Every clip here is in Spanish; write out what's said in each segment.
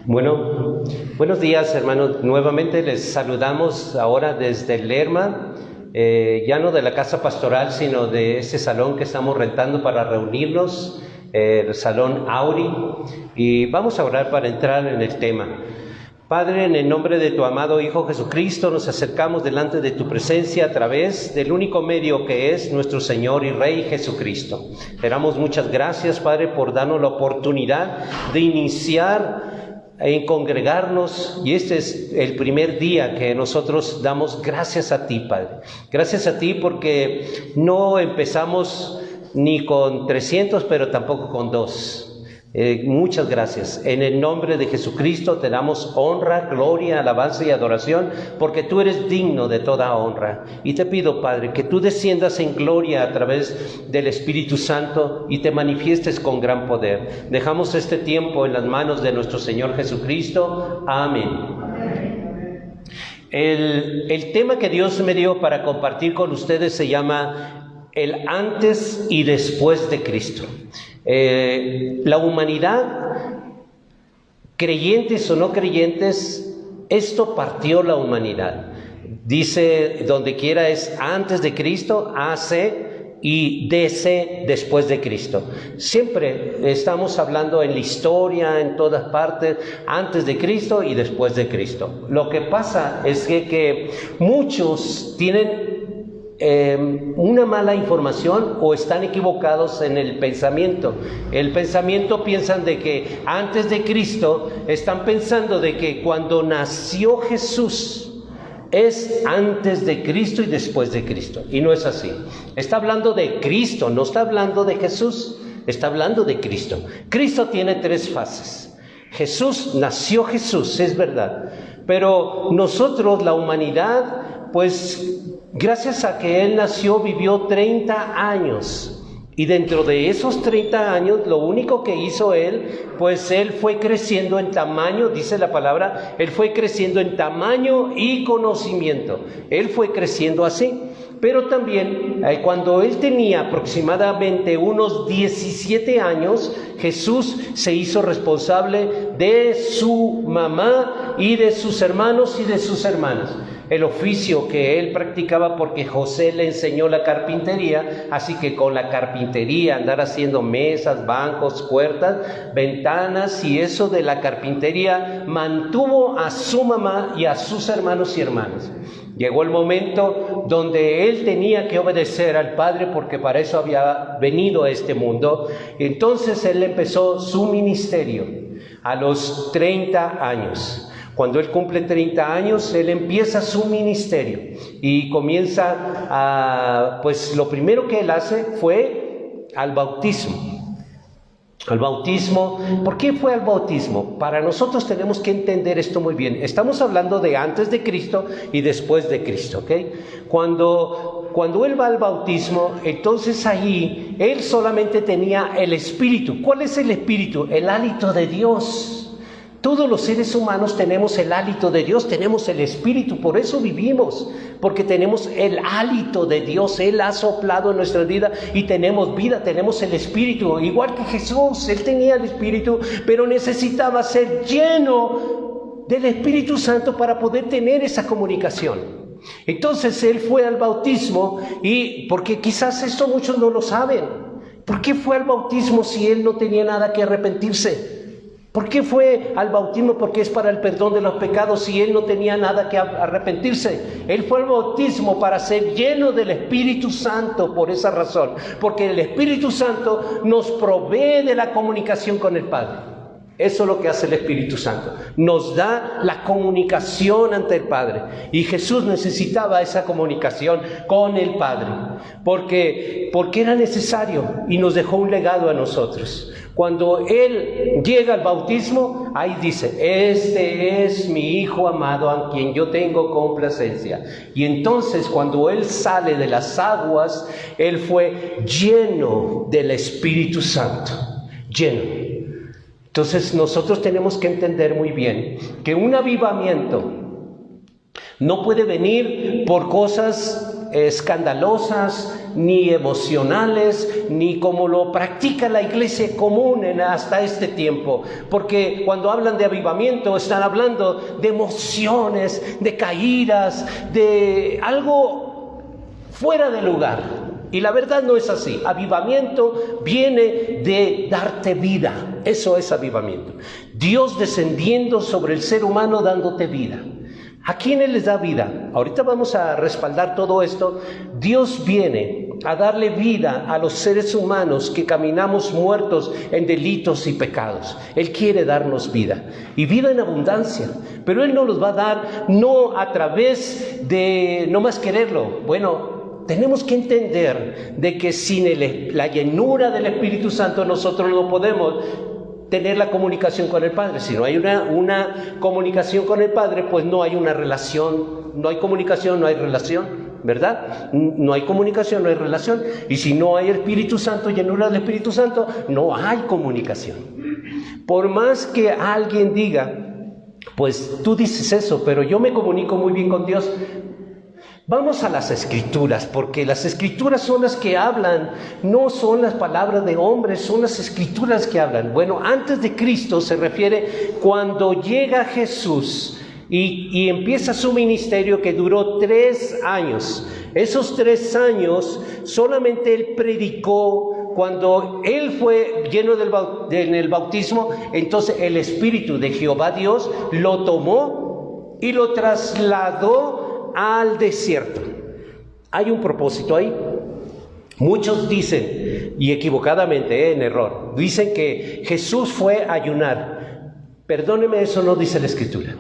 Bueno, buenos días, hermanos. Nuevamente les saludamos ahora desde Lerma, ya no de la casa pastoral, sino de ese salón que estamos rentando para reunirnos, el Salón Auri, y vamos a orar para entrar en el tema. Padre, en el nombre de tu amado Hijo Jesucristo, nos acercamos delante de tu presencia a través del único medio que es nuestro Señor y Rey Jesucristo. Te damos muchas gracias, Padre, por darnos la oportunidad de iniciar en congregarnos, y este es el primer día que nosotros damos gracias a ti, Padre. Gracias a ti porque no empezamos ni con 300, pero tampoco con 2. Muchas gracias. En el nombre de Jesucristo te damos honra, gloria, alabanza y adoración, porque tú eres digno de toda honra. Y te pido, Padre, que tú desciendas en gloria a través del Espíritu Santo y te manifiestes con gran poder. Dejamos este tiempo en las manos de nuestro Señor Jesucristo. Amén. El tema que Dios me dio para compartir con ustedes se llama el antes y después de Cristo. La humanidad, creyentes o no creyentes, esto partió la humanidad. Dice donde quiera es antes de Cristo, AC, y DC después de Cristo. Siempre estamos hablando en la historia, en todas partes, antes de Cristo y después de Cristo. Lo que pasa es que muchos tienen una mala información o están equivocados en el pensamiento. El pensamiento piensan de que antes de Cristo, están pensando de que cuando nació Jesús es antes de Cristo y después de Cristo, y no es así. Está hablando de Cristo, no está hablando de Jesús, está hablando de Cristo. Cristo tiene 3 fases. Nació Jesús, es verdad, pero nosotros, la humanidad, pues gracias a que Él nació, vivió 30 años. Y dentro de esos 30 años, lo único que hizo Él, pues Él fue creciendo en tamaño, dice la palabra, Él fue creciendo en tamaño y conocimiento. Él fue creciendo así. Pero también, cuando Él tenía aproximadamente unos 17 años, Jesús se hizo responsable de su mamá y de sus hermanos y de sus hermanas. El oficio que él practicaba, porque José le enseñó la carpintería, así que con la carpintería, andar haciendo mesas, bancos, puertas, ventanas, y eso de la carpintería mantuvo a su mamá y a sus hermanos y hermanas. Llegó el momento donde él tenía que obedecer al Padre, porque para eso había venido a este mundo. Entonces él empezó su ministerio a los 30 años. Cuando él cumple 30 años, él empieza su ministerio y comienza pues lo primero que él hace fue al bautismo. Al bautismo. ¿Por qué fue al bautismo? Para nosotros tenemos que entender esto muy bien. Estamos hablando de antes de Cristo y después de Cristo, ¿ok? Cuando él va al bautismo, entonces ahí él solamente tenía el Espíritu. ¿Cuál es el Espíritu? El hálito de Dios. Todos los seres humanos tenemos el hálito de Dios, tenemos el Espíritu, por eso vivimos, porque tenemos el hálito de Dios. Él ha soplado en nuestra vida y tenemos vida, tenemos el Espíritu, igual que Jesús. Él tenía el Espíritu, pero necesitaba ser lleno del Espíritu Santo para poder tener esa comunicación. Entonces él fue al bautismo, y porque quizás esto muchos no lo saben. ¿Por qué fue al bautismo si él no tenía nada que arrepentirse? ¿Por qué fue al bautismo? Porque es para el perdón de los pecados, y él no tenía nada que arrepentirse. Él fue al bautismo para ser lleno del Espíritu Santo, por esa razón. Porque el Espíritu Santo nos provee de la comunicación con el Padre. Eso es lo que hace el Espíritu Santo. Nos da la comunicación ante el Padre. Y Jesús necesitaba esa comunicación con el Padre. Porque era necesario, y nos dejó un legado a nosotros. Cuando Él llega al bautismo, ahí dice: este es mi Hijo amado, a quien yo tengo complacencia. Y entonces cuando Él sale de las aguas, Él fue lleno del Espíritu Santo. Lleno. Entonces nosotros tenemos que entender muy bien que un avivamiento no puede venir por cosas escandalosas, ni emocionales, ni como lo practica la iglesia común hasta este tiempo. Porque cuando hablan de avivamiento, están hablando de emociones, de caídas, de algo fuera de lugar. Y la verdad no es así. Avivamiento viene de darte vida. Eso es avivamiento. Dios descendiendo sobre el ser humano dándote vida. ¿A quiénes les da vida? Ahorita vamos a respaldar todo esto. Dios viene a darle vida a los seres humanos que caminamos muertos en delitos y pecados. Él quiere darnos vida, y vida en abundancia. Pero Él nos los va a dar no a través de no más quererlo. Bueno, tenemos que entender de que sin la llenura del Espíritu Santo nosotros no podemos tener la comunicación con el Padre. Si no hay una comunicación con el Padre, pues no hay una relación. No hay comunicación, no hay relación, ¿verdad? No hay comunicación, no hay relación. Y si no hay Espíritu Santo, llenura del Espíritu Santo, no hay comunicación. Por más que alguien diga, pues tú dices eso, pero yo me comunico muy bien con Dios. Vamos a las Escrituras, porque las Escrituras son las que hablan, no son las palabras de hombres, son las Escrituras que hablan. Bueno, antes de Cristo se refiere cuando llega Jesús y empieza su ministerio, que duró 3 años. Esos 3 años solamente Él predicó. Cuando Él fue lleno en el bautismo, entonces el Espíritu de Jehová Dios lo tomó y lo trasladó al desierto. Hay un propósito ahí. Muchos dicen, y equivocadamente, en error, dicen que Jesús fue a ayunar. Perdóneme, eso no dice la Escritura.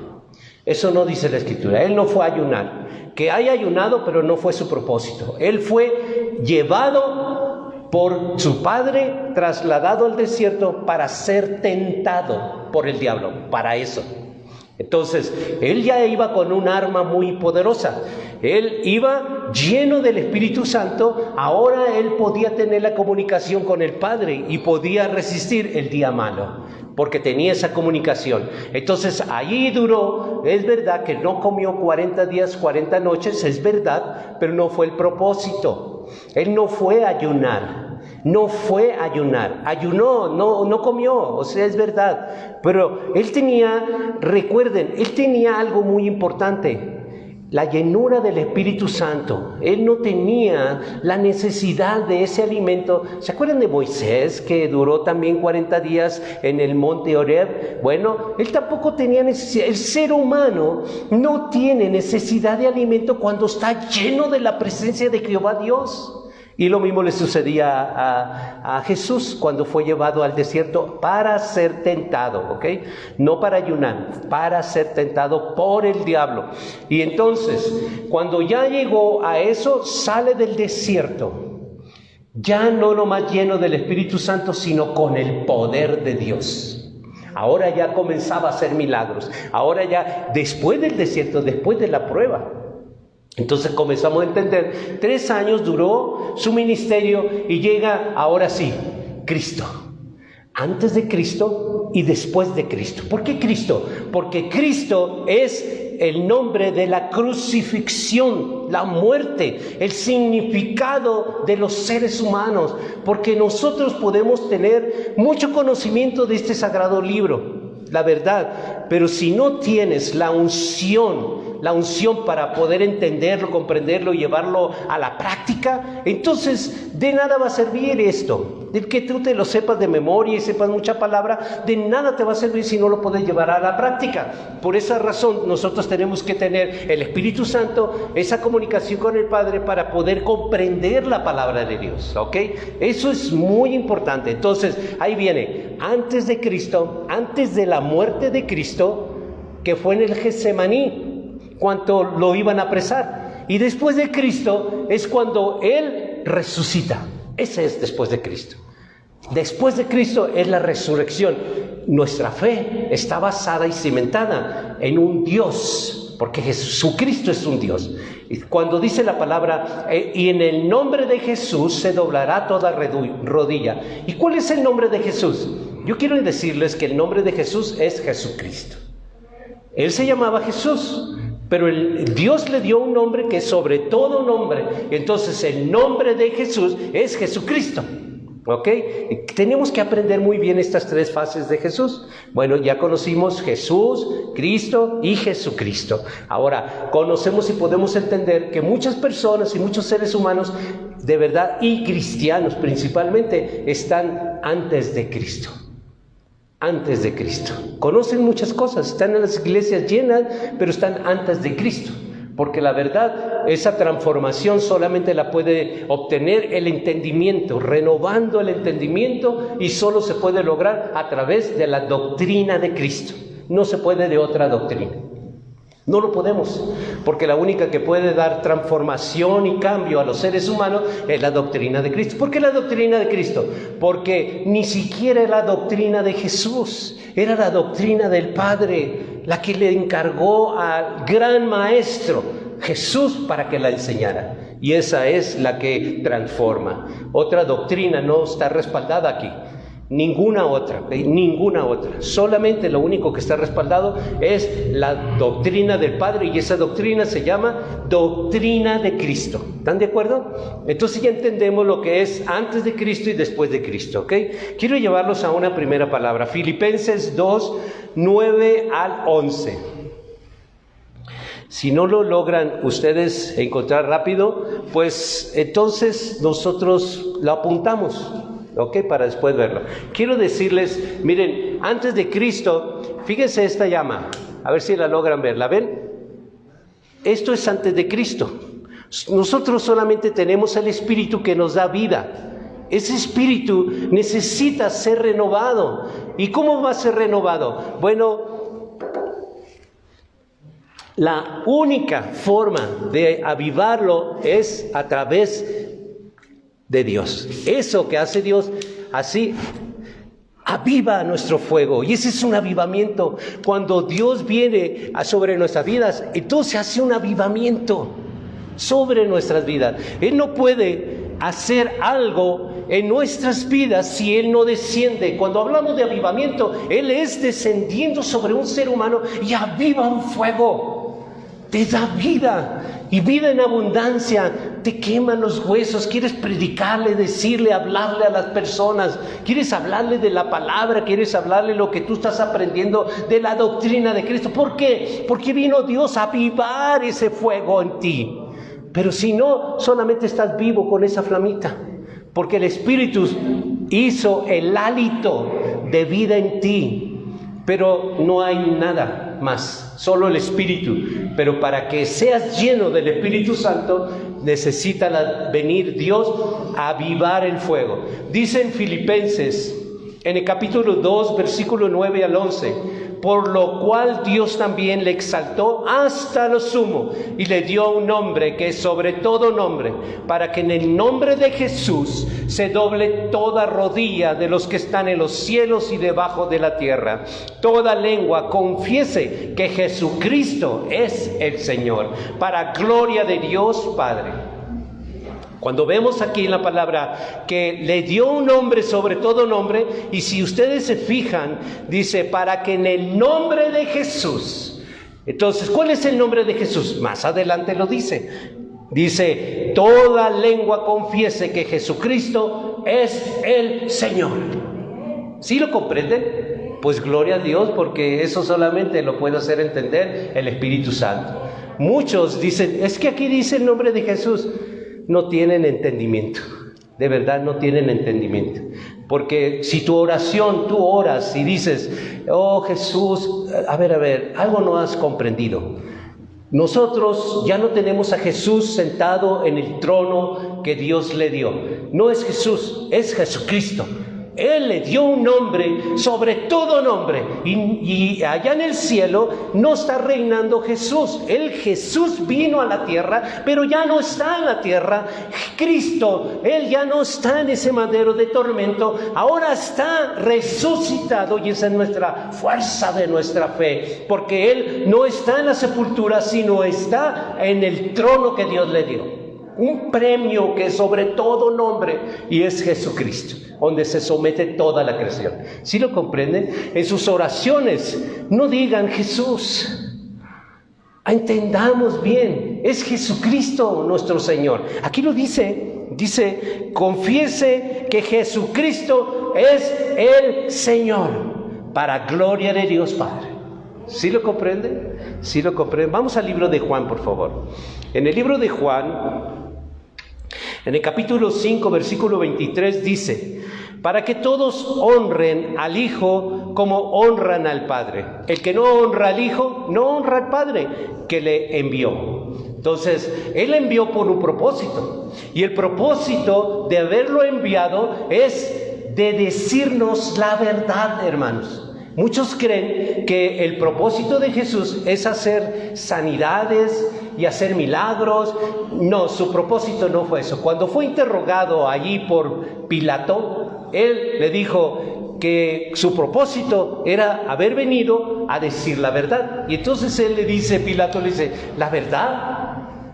Eso no dice la Escritura. Él no fue a ayunar. Que haya ayunado, pero no fue su propósito. Él fue llevado por su Padre, trasladado al desierto para ser tentado por el diablo. Para eso. Entonces, Él ya iba con un arma muy poderosa. Él iba lleno del Espíritu Santo. Ahora Él podía tener la comunicación con el Padre y podía resistir el día malo, porque tenía esa comunicación. Entonces, allí duró. Es verdad que no comió 40 días, 40 noches, es verdad, pero no fue el propósito. Él no fue a ayunar. No fue a ayunar, ayunó, no comió, o sea, es verdad. Pero Él tenía, recuerden, Él tenía algo muy importante, la llenura del Espíritu Santo. Él no tenía la necesidad de ese alimento. ¿Se acuerdan de Moisés, que duró también 40 días en el monte Horeb? Bueno, él tampoco tenía necesidad. El ser humano no tiene necesidad de alimento cuando está lleno de la presencia de Jehová Dios. Y lo mismo le sucedía a Jesús cuando fue llevado al desierto para ser tentado, ¿ok? No para ayunar, para ser tentado por el diablo. Y entonces, cuando ya llegó a eso, sale del desierto. Ya no nomás lleno del Espíritu Santo, sino con el poder de Dios. Ahora ya comenzaba a hacer milagros. Ahora ya, después del desierto, después de la prueba. Entonces comenzamos a entender, 3 años duró su ministerio y llega ahora sí, Cristo. Antes de Cristo y después de Cristo. ¿Por qué Cristo? Porque Cristo es el nombre de la crucifixión, la muerte, el significado de los seres humanos. Porque nosotros podemos tener mucho conocimiento de este sagrado libro, la verdad, pero si no tienes la unción para poder entenderlo, comprenderlo y llevarlo a la práctica, entonces de nada va a servir esto. De que tú te lo sepas de memoria y sepas mucha palabra, de nada te va a servir si no lo puedes llevar a la práctica. Por esa razón nosotros tenemos que tener el Espíritu Santo, esa comunicación con el Padre para poder comprender la palabra de Dios, ¿ok? Eso es muy importante. Entonces, ahí viene, antes de Cristo, antes de la muerte de Cristo, que fue en el Getsemaní, cuando lo iban a apresar. Y después de Cristo es cuando Él resucita. Ese es después de Cristo. Después de Cristo es la resurrección. Nuestra fe está basada y cimentada en un Dios, porque Jesucristo es un Dios. Y cuando dice la palabra, y en el nombre de Jesús se doblará toda rodilla. ¿Y cuál es el nombre de Jesús? Yo quiero decirles que el nombre de Jesús es Jesucristo. Él se llamaba Jesús, Pero Dios le dio un nombre que es sobre todo nombre. Entonces el nombre de Jesús es Jesucristo. ¿Ok? Tenemos que aprender muy bien estas tres fases de Jesús. Bueno, ya conocimos Jesús, Cristo y Jesucristo. Ahora, conocemos y podemos entender que muchas personas y muchos seres humanos, de verdad, y cristianos principalmente, están antes de Cristo. Antes de Cristo. Conocen muchas cosas, están en las iglesias llenas, pero están antes de Cristo. Porque la verdad, esa transformación solamente la puede obtener el entendimiento, renovando el entendimiento, y solo se puede lograr a través de la doctrina de Cristo. No se puede de otra doctrina. No lo podemos, porque la única que puede dar transformación y cambio a los seres humanos es la doctrina de Cristo. ¿Por qué la doctrina de Cristo? Porque ni siquiera era la doctrina de Jesús, era la doctrina del Padre, la que le encargó al gran maestro Jesús para que la enseñara. Y esa es la que transforma. Otra doctrina no está respaldada aquí. Ninguna otra. Solamente lo único que está respaldado es la doctrina del Padre, y esa doctrina se llama doctrina de Cristo. ¿Están de acuerdo? Entonces ya entendemos lo que es antes de Cristo y después de Cristo, ¿ok? Quiero llevarlos a una primera palabra, Filipenses 2, 9 al 11. Si no lo logran ustedes encontrar rápido, pues entonces nosotros lo apuntamos, ¿ok? Para después verlo. Quiero decirles, miren, antes de Cristo, fíjense esta llama, a ver si la logran ver, ¿la ven? Esto es antes de Cristo. Nosotros solamente tenemos el Espíritu que nos da vida. Ese Espíritu necesita ser renovado. ¿Y cómo va a ser renovado? Bueno, la única forma de avivarlo es a través de Dios. Eso que hace Dios, así aviva nuestro fuego. Y ese es un avivamiento. Cuando Dios viene sobre nuestras vidas, entonces hace un avivamiento sobre nuestras vidas. Él no puede hacer algo en nuestras vidas si Él no desciende. Cuando hablamos de avivamiento, Él es descendiendo sobre un ser humano y aviva un fuego. Te da vida, y vida en abundancia. Te queman los huesos. Quieres predicarle, decirle, hablarle a las personas. Quieres hablarle de la palabra. Quieres hablarle lo que tú estás aprendiendo de la doctrina de Cristo. ¿Por qué? Porque vino Dios a avivar ese fuego en ti. Pero si no, solamente estás vivo con esa flamita, porque el Espíritu hizo el hálito de vida en ti, pero no hay nada más, solo el Espíritu. Pero para que seas lleno del Espíritu Santo, necesita venir Dios a avivar el fuego. Dice en Filipenses, en el capítulo 2, versículo 9 al 11, por lo cual Dios también le exaltó hasta lo sumo y le dio un nombre que es sobre todo nombre, para que en el nombre de Jesús se doble toda rodilla de los que están en los cielos y debajo de la tierra. Toda lengua confiese que Jesucristo es el Señor, para gloria de Dios Padre. Cuando vemos aquí en la palabra que le dio un nombre sobre todo nombre, y si ustedes se fijan, dice, para que en el nombre de Jesús. Entonces, ¿cuál es el nombre de Jesús? Más adelante lo dice. Dice, toda lengua confiese que Jesucristo es el Señor. ¿Sí lo comprenden? Pues gloria a Dios, porque eso solamente lo puede hacer entender el Espíritu Santo. Muchos dicen, es que aquí dice el nombre de Jesús. No tienen entendimiento, de verdad no tienen entendimiento. Porque si tu oración, tú oras y dices, oh Jesús, a ver, algo no has comprendido. Nosotros ya no tenemos a Jesús sentado en el trono que Dios le dio. No es Jesús, es Jesucristo. Él le dio un nombre sobre todo nombre, y allá en el cielo no está reinando Jesús. Jesús vino a la tierra, pero ya no está en la tierra. Cristo, Él ya no está en ese madero de tormento, ahora está resucitado, y esa es nuestra fuerza de nuestra fe, porque Él no está en la sepultura, sino está en el trono que Dios le dio. Un premio que es sobre todo nombre, y es Jesucristo, donde se somete toda la creación. ¿Sí lo comprenden? En sus oraciones no digan Jesús, Entendamos bien, es Jesucristo nuestro Señor. Aquí lo dice, confiese que Jesucristo es el Señor, para gloria de Dios Padre. ¿Sí lo comprende? ¿Sí lo comprende? Vamos al libro de Juan, por favor. En el libro de Juan, en el capítulo 5, versículo 23, dice: para que todos honren al Hijo como honran al Padre. El que no honra al Hijo, no honra al Padre que le envió. Entonces, Él envió por un propósito. Y el propósito de haberlo enviado es de decirnos la verdad, hermanos. Muchos creen que el propósito de Jesús es hacer sanidades y hacer milagros. No, su propósito no fue eso. Cuando fue interrogado allí por Pilato, él le dijo que su propósito era haber venido a decir la verdad. Y entonces él le dice, Pilato le dice, ¿la verdad?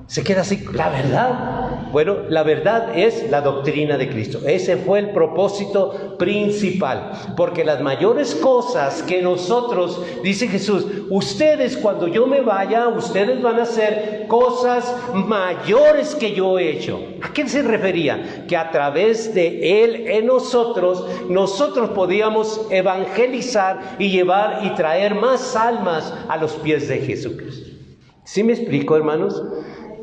Se queda así, ¿la verdad? Bueno, la verdad es la doctrina de Cristo. Ese fue el propósito principal. Porque las mayores cosas que nosotros, dice Jesús, ustedes cuando yo me vaya, ustedes van a hacer cosas mayores que yo he hecho. ¿A qué se refería? Que a través de Él en nosotros podíamos evangelizar y llevar y traer más almas a los pies de Jesucristo. ¿Sí me explico, hermanos?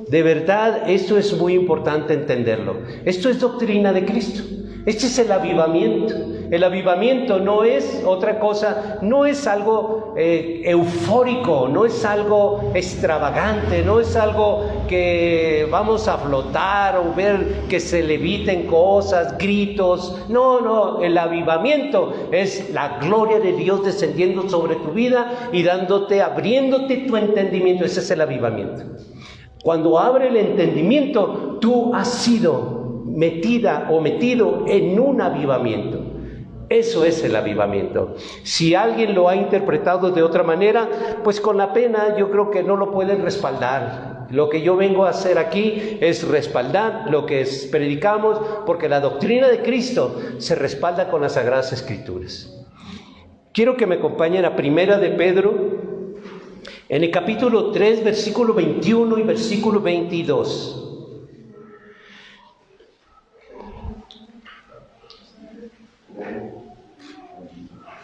De verdad, esto es muy importante entenderlo. Esto es doctrina de Cristo. Este es el avivamiento. El avivamiento no es otra cosa, no es algo eufórico, no es algo extravagante, no es algo que vamos a flotar o ver que se leviten cosas, gritos. No, el avivamiento es la gloria de Dios descendiendo sobre tu vida y abriéndote tu entendimiento. Ese es el avivamiento. Cuando abre el entendimiento, tú has sido metida o metido en un avivamiento. Eso es el avivamiento. Si alguien lo ha interpretado de otra manera, pues con la pena yo creo que no lo pueden respaldar. Lo que yo vengo a hacer aquí es respaldar lo que predicamos, porque la doctrina de Cristo se respalda con las Sagradas Escrituras. Quiero que me acompañen a Primera de Pedro, en el capítulo 3, versículo 21 y versículo 22.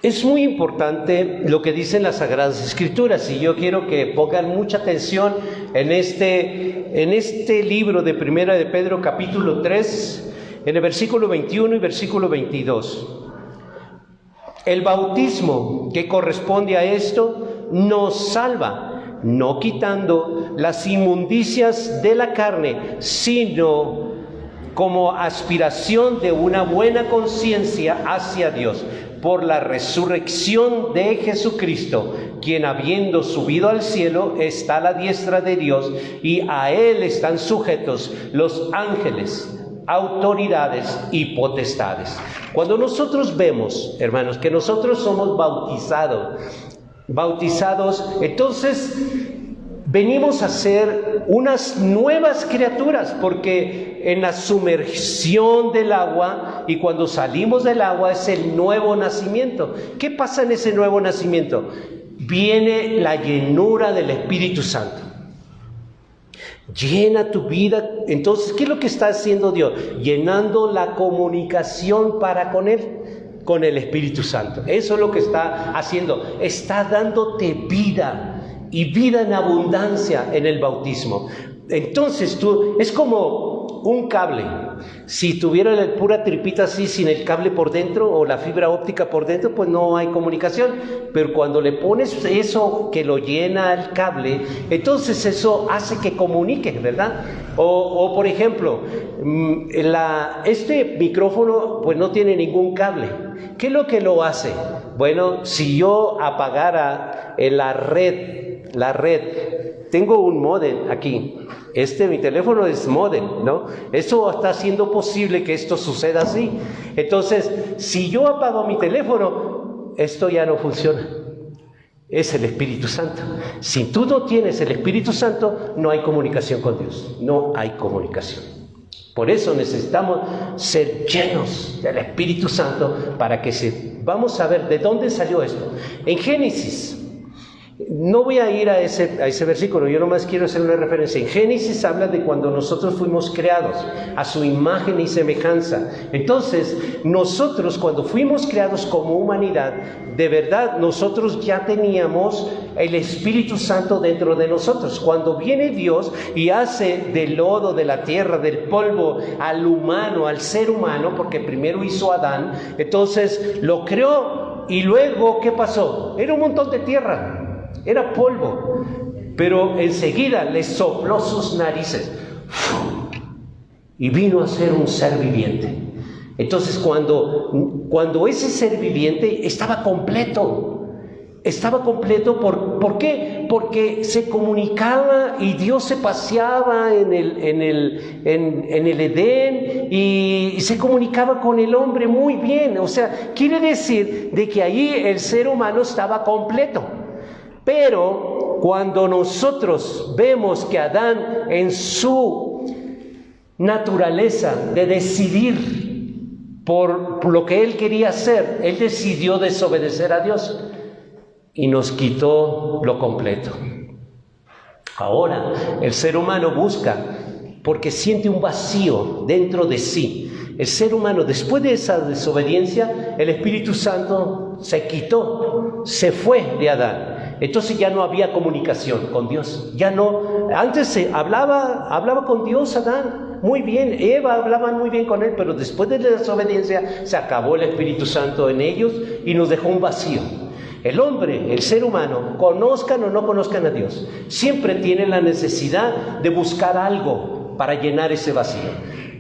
Es muy importante lo que dicen las Sagradas Escrituras, y yo quiero que pongan mucha atención en este libro de Primera de Pedro, capítulo 3, en el versículo 21 y versículo 22. El bautismo que corresponde a esto nos salva, no quitando las inmundicias de la carne, sino como aspiración de una buena conciencia hacia Dios, por la resurrección de Jesucristo, quien habiendo subido al cielo está a la diestra de Dios, y a Él están sujetos los ángeles, autoridades y potestades. Cuando nosotros vemos, hermanos, que nosotros somos bautizados, entonces venimos a ser unas nuevas criaturas, porque en la sumersión del agua y cuando salimos del agua es el nuevo nacimiento. ¿Qué pasa en ese nuevo nacimiento? Viene la llenura del Espíritu Santo. Llena tu vida. Entonces, ¿qué es lo que está haciendo Dios? Llenando la comunicación para con Él, con el Espíritu Santo. Eso es lo que está haciendo. Está dándote vida, y vida en abundancia en el bautismo. Entonces es como un cable. Si tuviera la pura tripita así, sin el cable por dentro o la fibra óptica por dentro, pues no hay comunicación. Pero cuando le pones eso que lo llena el cable, entonces eso hace que comunique, ¿verdad? O por ejemplo, este micrófono pues no tiene ningún cable. ¿Qué es lo que lo hace? Bueno, si yo apagara la red, tengo un módem aquí. Mi teléfono es módem, ¿no? Eso está haciendo posible que esto suceda así. Entonces, si yo apago mi teléfono, esto ya no funciona. Es el Espíritu Santo. Si tú no tienes el Espíritu Santo, no hay comunicación con Dios. No hay comunicación. Por eso necesitamos ser llenos del Espíritu Santo para que vamos a ver de dónde salió esto. En Génesis No voy a ir a ese versículo, yo nomás quiero hacer una referencia. En Génesis habla de cuando nosotros fuimos creados a su imagen y semejanza. Entonces, nosotros cuando fuimos creados como humanidad, de verdad nosotros ya teníamos el Espíritu Santo dentro de nosotros. Cuando viene Dios y hace del lodo, de la tierra, del polvo, al humano, al ser humano, porque primero hizo a Adán, entonces lo creó y luego, ¿qué pasó? Era un montón de tierra. Era polvo, pero enseguida le sopló sus narices y vino a ser un ser viviente. Entonces cuando ese ser viviente estaba completo, ¿por qué? Porque se comunicaba y Dios se paseaba en el Edén y se comunicaba con el hombre muy bien. O sea, quiere decir de que ahí el ser humano estaba completo. Pero cuando nosotros vemos que Adán en su naturaleza de decidir por lo que él quería hacer, él decidió desobedecer a Dios y nos quitó lo completo. Ahora el ser humano busca porque siente un vacío dentro de sí. El ser humano, después de esa desobediencia, el Espíritu Santo se quitó, se fue de Adán. Entonces ya no había comunicación con Dios. Ya no, antes se hablaba con Dios Adán, muy bien, Eva hablaba muy bien con él, pero después de la desobediencia se acabó el Espíritu Santo en ellos y nos dejó un vacío. El hombre, el ser humano, conozcan o no conozcan a Dios, siempre tiene la necesidad de buscar algo para llenar ese vacío.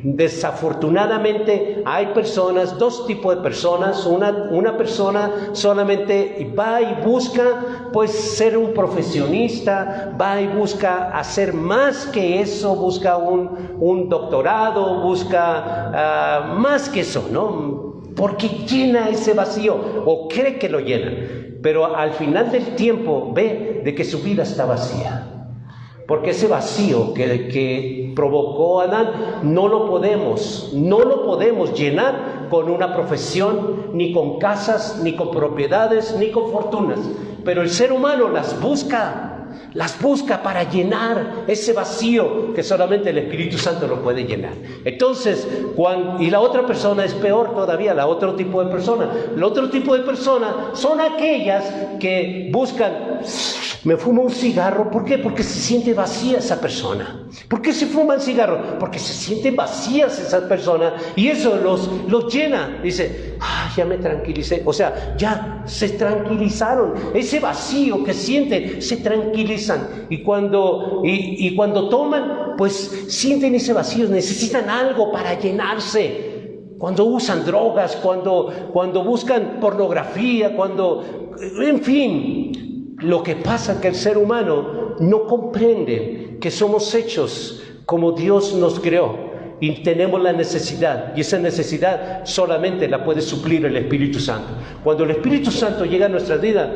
Desafortunadamente hay personas, dos tipos de personas. Una persona solamente va y busca pues ser un profesionista, va y busca hacer más que eso, busca un doctorado, busca más que eso, ¿no? Porque llena ese vacío o cree que lo llena, pero al final del tiempo ve de que su vida está vacía. Porque ese vacío que provocó Adán no lo podemos llenar con una profesión, ni con casas, ni con propiedades, ni con fortunas. Pero el ser humano las busca para llenar ese vacío que solamente el Espíritu Santo lo puede llenar. Entonces, y la otra persona es peor todavía, el otro tipo de persona. El otro tipo de persona son aquellas que buscan, me fumo un cigarro. ¿Por qué? Porque se siente vacía esa persona. ¿Por qué se fuma el cigarro? Porque se sienten vacías esas personas y eso los llena. Dice, ya me tranquilicé. O sea, ya se tranquilizaron. Ese vacío que sienten, se tranquilizan. Y cuando toman, pues sienten ese vacío, necesitan algo para llenarse. Cuando usan drogas, cuando buscan pornografía, en fin. Lo que pasa es que el ser humano no comprende que somos hechos como Dios nos creó y tenemos la necesidad, y esa necesidad solamente la puede suplir el Espíritu Santo. Cuando el Espíritu Santo llega a nuestra vida,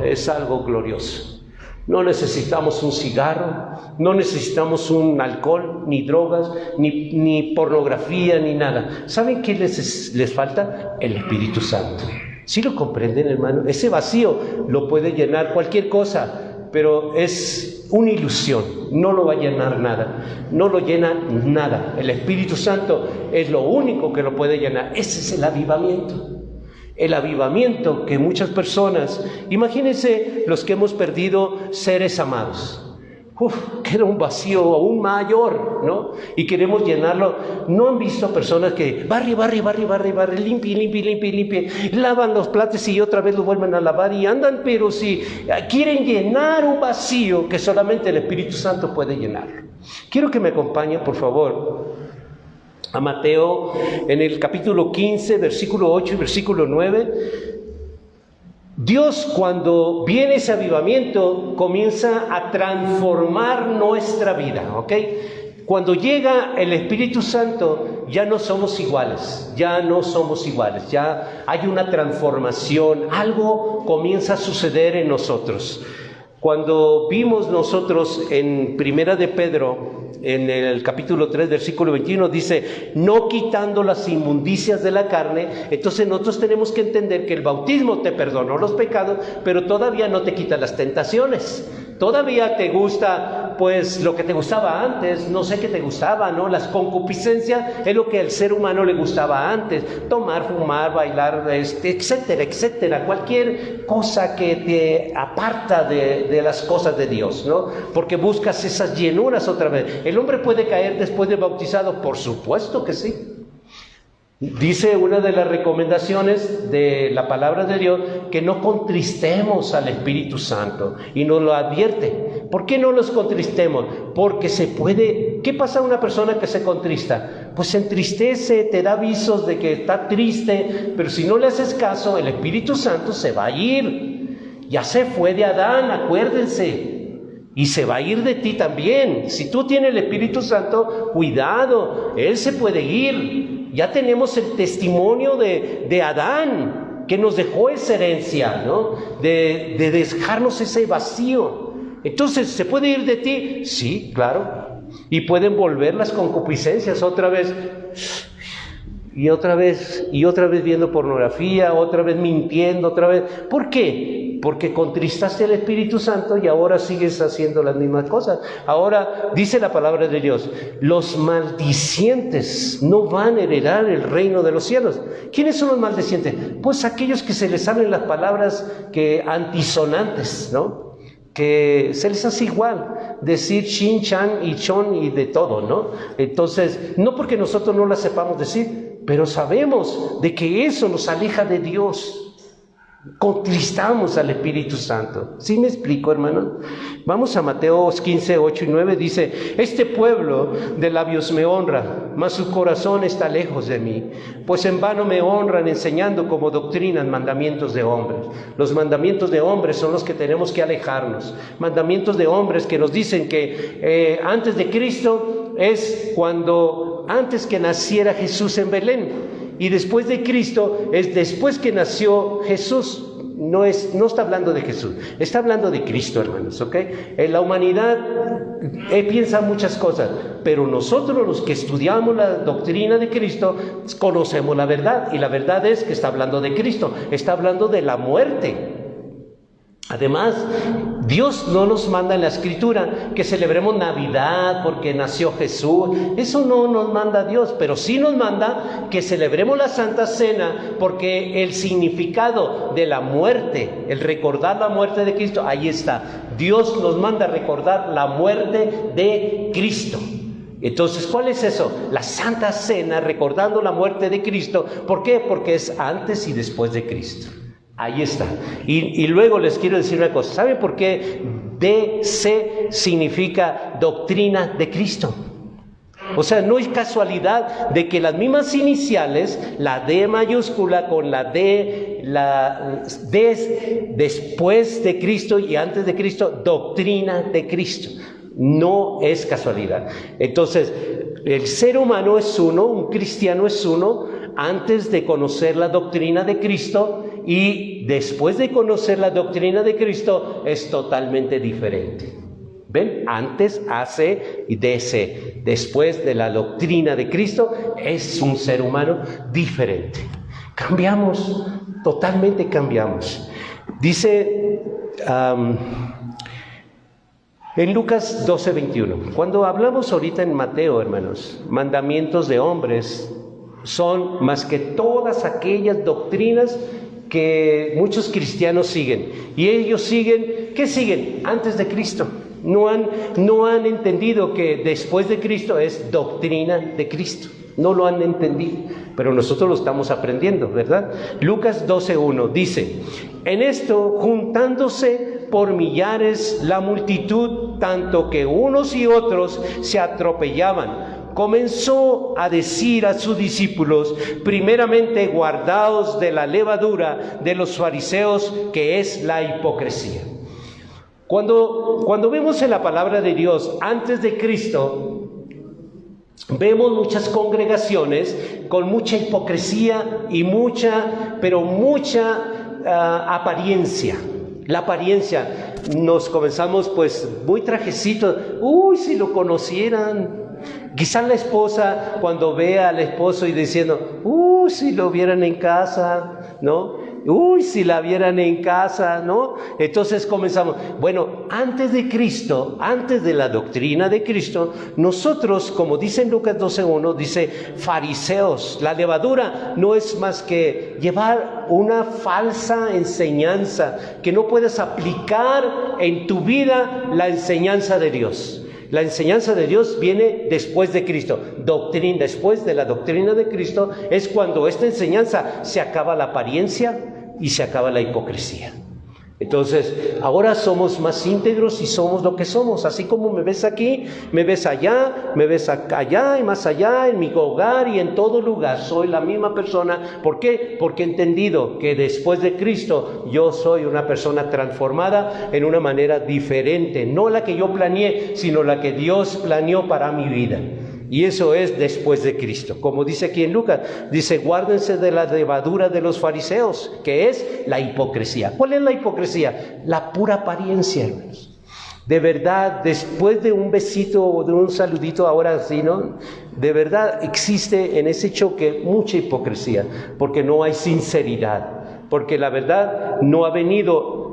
es algo glorioso. No necesitamos un cigarro, no necesitamos un alcohol, ni drogas, ni pornografía, ni nada. ¿Saben qué les falta? El Espíritu Santo. ¿Sí lo comprenden, hermano? Ese vacío lo puede llenar cualquier cosa, pero es una ilusión, no lo va a llenar nada, no lo llena nada. El Espíritu Santo es lo único que lo puede llenar. Ese es el avivamiento. El avivamiento que muchas personas, imagínense los que hemos perdido seres amados. Que era un vacío aún mayor, ¿no? Y queremos llenarlo. ¿No han visto personas que barre, limpie, lavan los platos y otra vez lo vuelven a lavar y andan, pero si quieren llenar un vacío que solamente el Espíritu Santo puede llenarlo? Quiero que me acompañen, por favor, a Mateo en el capítulo 15, versículo 8 y versículo 9. Dios, cuando viene ese avivamiento, comienza a transformar nuestra vida, ¿ok? Cuando llega el Espíritu Santo, ya no somos iguales, ya hay una transformación, algo comienza a suceder en nosotros. Cuando vimos nosotros en Primera de Pedro, en el capítulo 3, versículo 21, dice, no quitando las inmundicias de la carne. Entonces nosotros tenemos que entender que el bautismo te perdonó los pecados, pero todavía no te quita las tentaciones. Todavía te gusta, pues, lo que te gustaba antes, no sé qué te gustaba, ¿no? Las concupiscencias es lo que al ser humano le gustaba antes, tomar, fumar, bailar, etcétera, etcétera, cualquier cosa que te aparta de las cosas de Dios, ¿no? Porque buscas esas llenuras otra vez. ¿El hombre puede caer después de bautizado? Por supuesto que sí. Dice una de las recomendaciones de la palabra de Dios que no contristemos al Espíritu Santo, y nos lo advierte. ¿Por qué no los contristemos? Porque se puede... ¿Qué pasa a una persona que se contrista? Pues se entristece, te da avisos de que está triste, pero si no le haces caso, el Espíritu Santo se va a ir. Ya se fue de Adán, acuérdense, y se va a ir de ti también. Si tú tienes el Espíritu Santo, cuidado, Él se puede ir. Ya tenemos el testimonio de Adán, que nos dejó esa herencia, ¿no? De dejarnos ese vacío. Entonces, ¿se puede ir de ti? Sí, claro. Y pueden volver las concupiscencias otra vez. Y otra vez viendo pornografía, otra vez mintiendo, otra vez. ¿Por qué? Porque contristaste al Espíritu Santo y ahora sigues haciendo las mismas cosas. Ahora dice la palabra de Dios, los maldicientes no van a heredar el reino de los cielos. ¿Quiénes son los maldicientes? Pues aquellos que se les salen las palabras antisonantes, ¿no? Que se les hace igual decir chin, chan y chon y de todo, ¿no? Entonces, no porque nosotros no las sepamos decir, pero sabemos de que eso nos aleja de Dios. Contristamos al Espíritu Santo. ¿Sí me explico, hermano? Vamos a Mateo 15, 8 y 9. Dice, este pueblo de labios me honra, mas su corazón está lejos de mí. Pues en vano me honran enseñando como doctrinas mandamientos de hombres. Los mandamientos de hombres son los que tenemos que alejarnos. Mandamientos de hombres que nos dicen que antes de Cristo es antes que naciera Jesús en Belén. Y después de Cristo es después que nació Jesús. No está hablando de Jesús, está hablando de Cristo, hermanos, ¿ok? En la humanidad piensa muchas cosas, pero nosotros los que estudiamos la doctrina de Cristo conocemos la verdad, y la verdad es que está hablando de Cristo, está hablando de la muerte. Además, Dios no nos manda en la Escritura que celebremos Navidad porque nació Jesús. Eso no nos manda Dios, pero sí nos manda que celebremos la Santa Cena, porque el significado de la muerte, el recordar la muerte de Cristo, ahí está. Dios nos manda a recordar la muerte de Cristo. Entonces, ¿cuál es eso? La Santa Cena, recordando la muerte de Cristo. ¿Por qué? Porque es antes y después de Cristo. Ahí está. Y luego les quiero decir una cosa. ¿Saben por qué DC significa doctrina de Cristo? O sea, no es casualidad de que las mismas iniciales, la D mayúscula con la D después de Cristo y antes de Cristo, doctrina de Cristo. No es casualidad. Entonces, el ser humano es uno, un cristiano es uno, antes de conocer la doctrina de Cristo, y después de conocer la doctrina de Cristo es totalmente diferente. ¿Ven? Antes, AC y DC. Después de la doctrina de Cristo es un ser humano diferente. Cambiamos, totalmente cambiamos. Dice en Lucas 12:21, cuando hablamos ahorita en Mateo, hermanos, mandamientos de hombres son más que todas aquellas doctrinas que muchos cristianos siguen. Y ellos siguen, ¿qué siguen? Antes de Cristo. No han entendido que después de Cristo es doctrina de Cristo. No lo han entendido, pero nosotros lo estamos aprendiendo, ¿verdad? Lucas 12:1 dice, en esto, juntándose por millares la multitud, tanto que unos y otros se atropellaban, comenzó a decir a sus discípulos, primeramente guardaos de la levadura de los fariseos, que es la hipocresía. Cuando vemos en la palabra de Dios antes de Cristo, vemos muchas congregaciones con mucha hipocresía y mucha apariencia. La apariencia. nos comenzamos pues muy trajecitos. Uy, si lo conocieran. Quizás la esposa cuando ve al esposo y diciendo, uy, si lo vieran en casa, ¿no? Uy, si la vieran en casa, ¿no? Entonces comenzamos. Bueno, antes de Cristo, antes de la doctrina de Cristo, nosotros, como dice en Lucas 12:1, dice fariseos. La levadura no es más que llevar una falsa enseñanza que no puedes aplicar en tu vida la enseñanza de Dios. La enseñanza de Dios viene después de Cristo. Doctrina, después de la doctrina de Cristo es cuando esta enseñanza se acaba la apariencia y se acaba la hipocresía. Entonces, ahora somos más íntegros y somos lo que somos. Así como me ves aquí, me ves allá, me ves allá y más allá, en mi hogar y en todo lugar. Soy la misma persona. ¿Por qué? Porque he entendido que después de Cristo yo soy una persona transformada en una manera diferente. No la que yo planeé, sino la que Dios planeó para mi vida. Y eso es después de Cristo. Como dice aquí en Lucas, dice, guárdense de la levadura de los fariseos, que es la hipocresía. ¿Cuál es la hipocresía? La pura apariencia, hermanos. De verdad, después de un besito o de un saludito ahora sí, ¿no? De verdad existe en ese choque mucha hipocresía, porque no hay sinceridad, porque la verdad no ha venido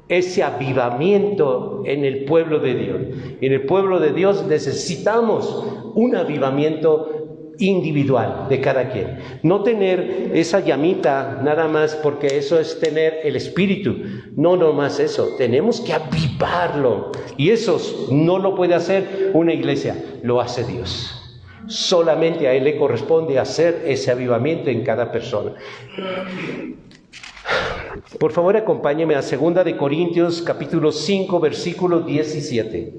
ese avivamiento en el pueblo de Dios. En el pueblo de Dios necesitamos un avivamiento individual de cada quien. No tener esa llamita nada más, porque eso es tener el espíritu. No más eso. Tenemos que avivarlo. Y eso no lo puede hacer una iglesia, lo hace Dios. Solamente a Él le corresponde hacer ese avivamiento en cada persona. Por favor, acompáñeme a 2 de Corintios, capítulo 5, versículo 17.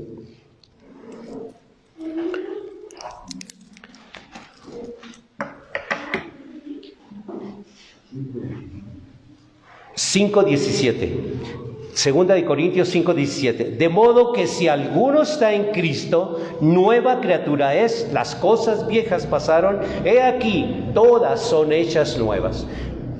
Segunda de Corintios 5:17. De modo que si alguno está en Cristo, nueva criatura es. Las cosas viejas pasaron, he aquí, todas son hechas nuevas.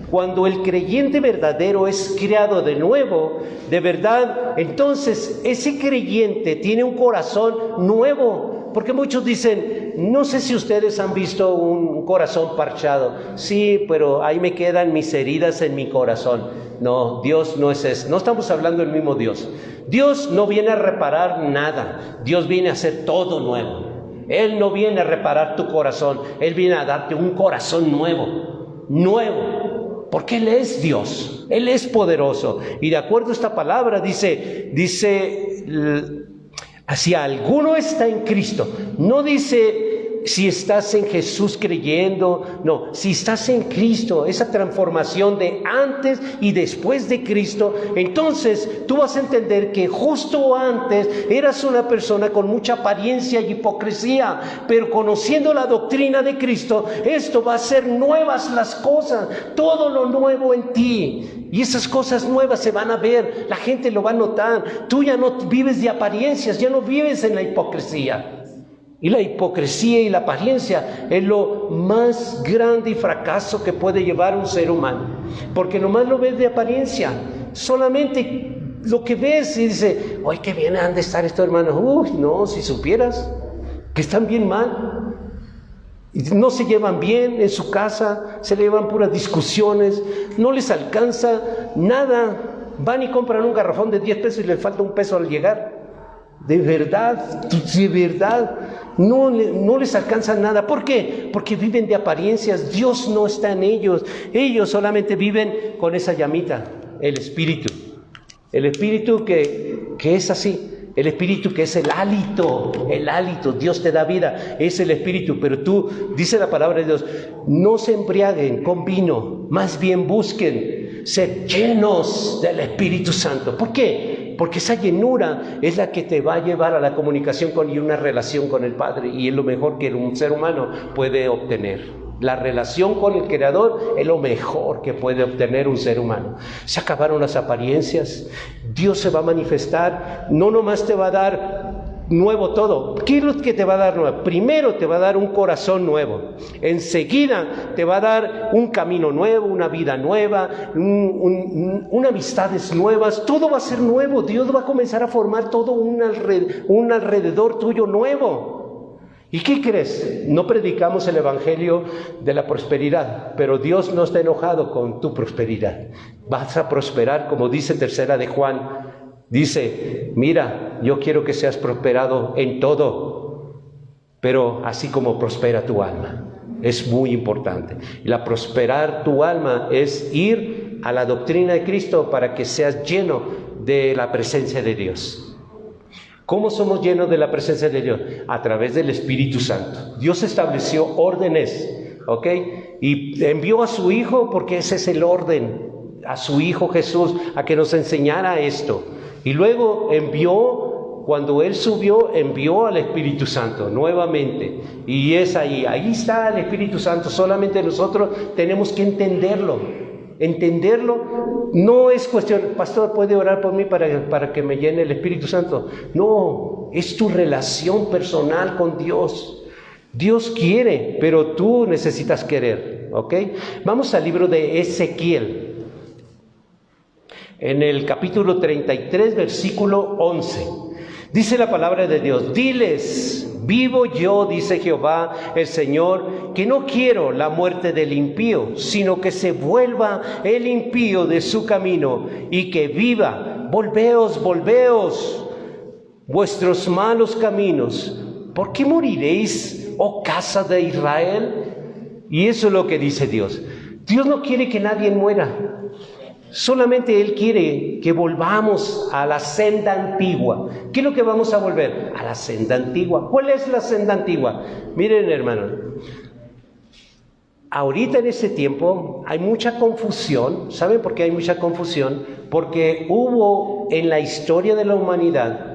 Cuando el creyente verdadero es creado de nuevo, de verdad, entonces ese creyente tiene un corazón nuevo. Porque muchos dicen, no sé si ustedes han visto un corazón parchado. Sí, pero ahí me quedan mis heridas en mi corazón. No, Dios no es eso. No estamos hablando del mismo Dios. Dios no viene a reparar nada. Dios viene a hacer todo nuevo. Él no viene a reparar tu corazón. Él viene a darte un corazón nuevo. Nuevo. Porque Él es Dios, Él es poderoso. Y de acuerdo a esta palabra dice, si alguno está en Cristo, no dice si estás en Jesús creyendo, no, si estás en Cristo, esa transformación de antes y después de Cristo, entonces tú vas a entender que justo antes eras una persona con mucha apariencia y hipocresía, pero conociendo la doctrina de Cristo, esto va a ser nuevas las cosas, todo lo nuevo en ti. Y esas cosas nuevas se van a ver, la gente lo va a notar. Tú ya no vives de apariencias, ya no vives en la hipocresía. Y la hipocresía y la apariencia es lo más grande y fracaso que puede llevar un ser humano. Porque nomás lo ves de apariencia. Solamente lo que ves y dice, ¡ay, qué bien han de estar estos hermanos! ¡Uy, no, si supieras que están bien mal! No se llevan bien en su casa, se le llevan puras discusiones, no les alcanza nada. Van y compran un garrafón de 10 pesos y les falta un peso al llegar. De verdad, no les alcanza nada. ¿Por qué? Porque viven de apariencias. Dios no está en ellos. Ellos solamente viven con esa llamita, el Espíritu. El Espíritu que es así. El Espíritu que es el hálito, Dios te da vida, es el Espíritu. Pero tú, dice la palabra de Dios, no se embriaguen con vino, más bien busquen ser llenos del Espíritu Santo. ¿Por qué? Porque esa llenura es la que te va a llevar a la comunicación y una relación con el Padre, y es lo mejor que un ser humano puede obtener. La relación con el Creador es lo mejor que puede obtener un ser humano. Se acabaron las apariencias. Dios se va a manifestar. No nomás te va a dar nuevo todo. ¿Qué es lo que te va a dar nuevo? Primero te va a dar un corazón nuevo. Enseguida te va a dar un camino nuevo, una vida nueva, unas amistades nuevas. Todo va a ser nuevo. Dios va a comenzar a formar todo un alrededor tuyo nuevo. ¿Y qué crees? No predicamos el evangelio de la prosperidad, pero Dios no está enojado con tu prosperidad. Vas a prosperar, como dice 3 de Juan. Dice, mira, yo quiero que seas prosperado en todo, pero así como prospera tu alma. Es muy importante. La prosperar tu alma es ir a la doctrina de Cristo para que seas lleno de la presencia de Dios. ¿Cómo somos llenos de la presencia de Dios? A través del Espíritu Santo. Dios estableció órdenes, ¿ok? Y envió a su Hijo, porque ese es el orden, a su Hijo Jesús, a que nos enseñara esto. Y luego cuando Él subió, envió al Espíritu Santo nuevamente. Y es ahí está el Espíritu Santo. Solamente nosotros tenemos que entenderlo. Entenderlo no es cuestión, pastor, ¿puede orar por mí para que me llene el Espíritu Santo? No, es tu relación personal con Dios. Dios quiere, pero tú necesitas querer, ¿ok? Vamos al libro de Ezequiel. En el capítulo 33, versículo 11. Dice la palabra de Dios, diles, vivo yo, dice Jehová el Señor, que no quiero la muerte del impío, sino que se vuelva el impío de su camino y que viva. Volveos vuestros malos caminos. ¿Por qué moriréis, oh casa de Israel? Y eso es lo que dice Dios. Dios no quiere que nadie muera. Solamente Él quiere que volvamos a la senda antigua. ¿Qué es lo que vamos a volver? A la senda antigua. ¿Cuál es la senda antigua? Miren, hermanos, ahorita en este tiempo hay mucha confusión. ¿Saben por qué hay mucha confusión? Porque hubo en la historia de la humanidad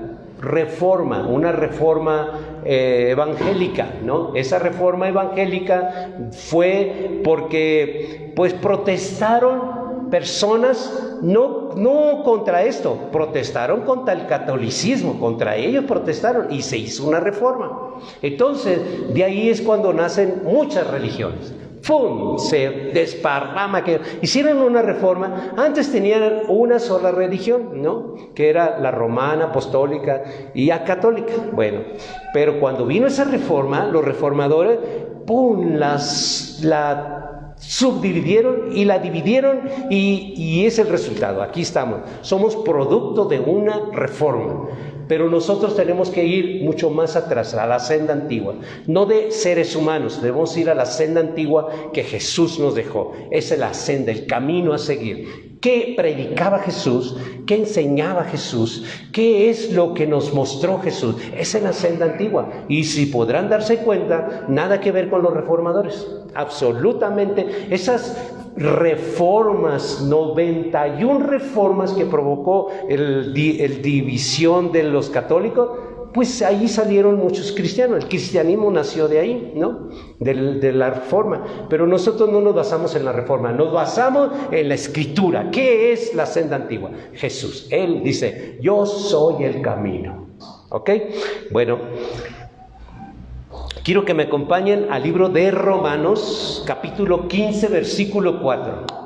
una reforma evangélica, ¿no? Esa reforma evangélica fue porque protestaron personas no contra esto, protestaron contra el catolicismo, contra ellos protestaron y se hizo una reforma. Entonces, de ahí es cuando nacen muchas religiones. ¡Fum! Se desparrama. Hicieron una reforma. Antes tenían una sola religión, ¿no? Que era la romana, apostólica y católica. Bueno, pero cuando vino esa reforma, los reformadores, ¡pum! La subdividieron y la dividieron y es el resultado. Aquí estamos. Somos producto de una reforma. Pero nosotros tenemos que ir mucho más atrás, a la senda antigua. No de seres humanos, debemos ir a la senda antigua que Jesús nos dejó. Esa es la senda, el camino a seguir. ¿Qué predicaba Jesús? ¿Qué enseñaba Jesús? ¿Qué es lo que nos mostró Jesús? Esa es la senda antigua. Y si podrán darse cuenta, nada que ver con los reformadores. Absolutamente. Esas reformas, 91 reformas que provocó el división de los católicos, pues ahí salieron muchos cristianos. El cristianismo nació de ahí, ¿no? De la reforma. Pero nosotros no nos basamos en la reforma, nos basamos en la escritura. ¿Qué es la senda antigua? Jesús. Él dice, yo soy el camino. ¿Ok? Bueno, quiero que me acompañen al libro de Romanos, capítulo 15, versículo 4.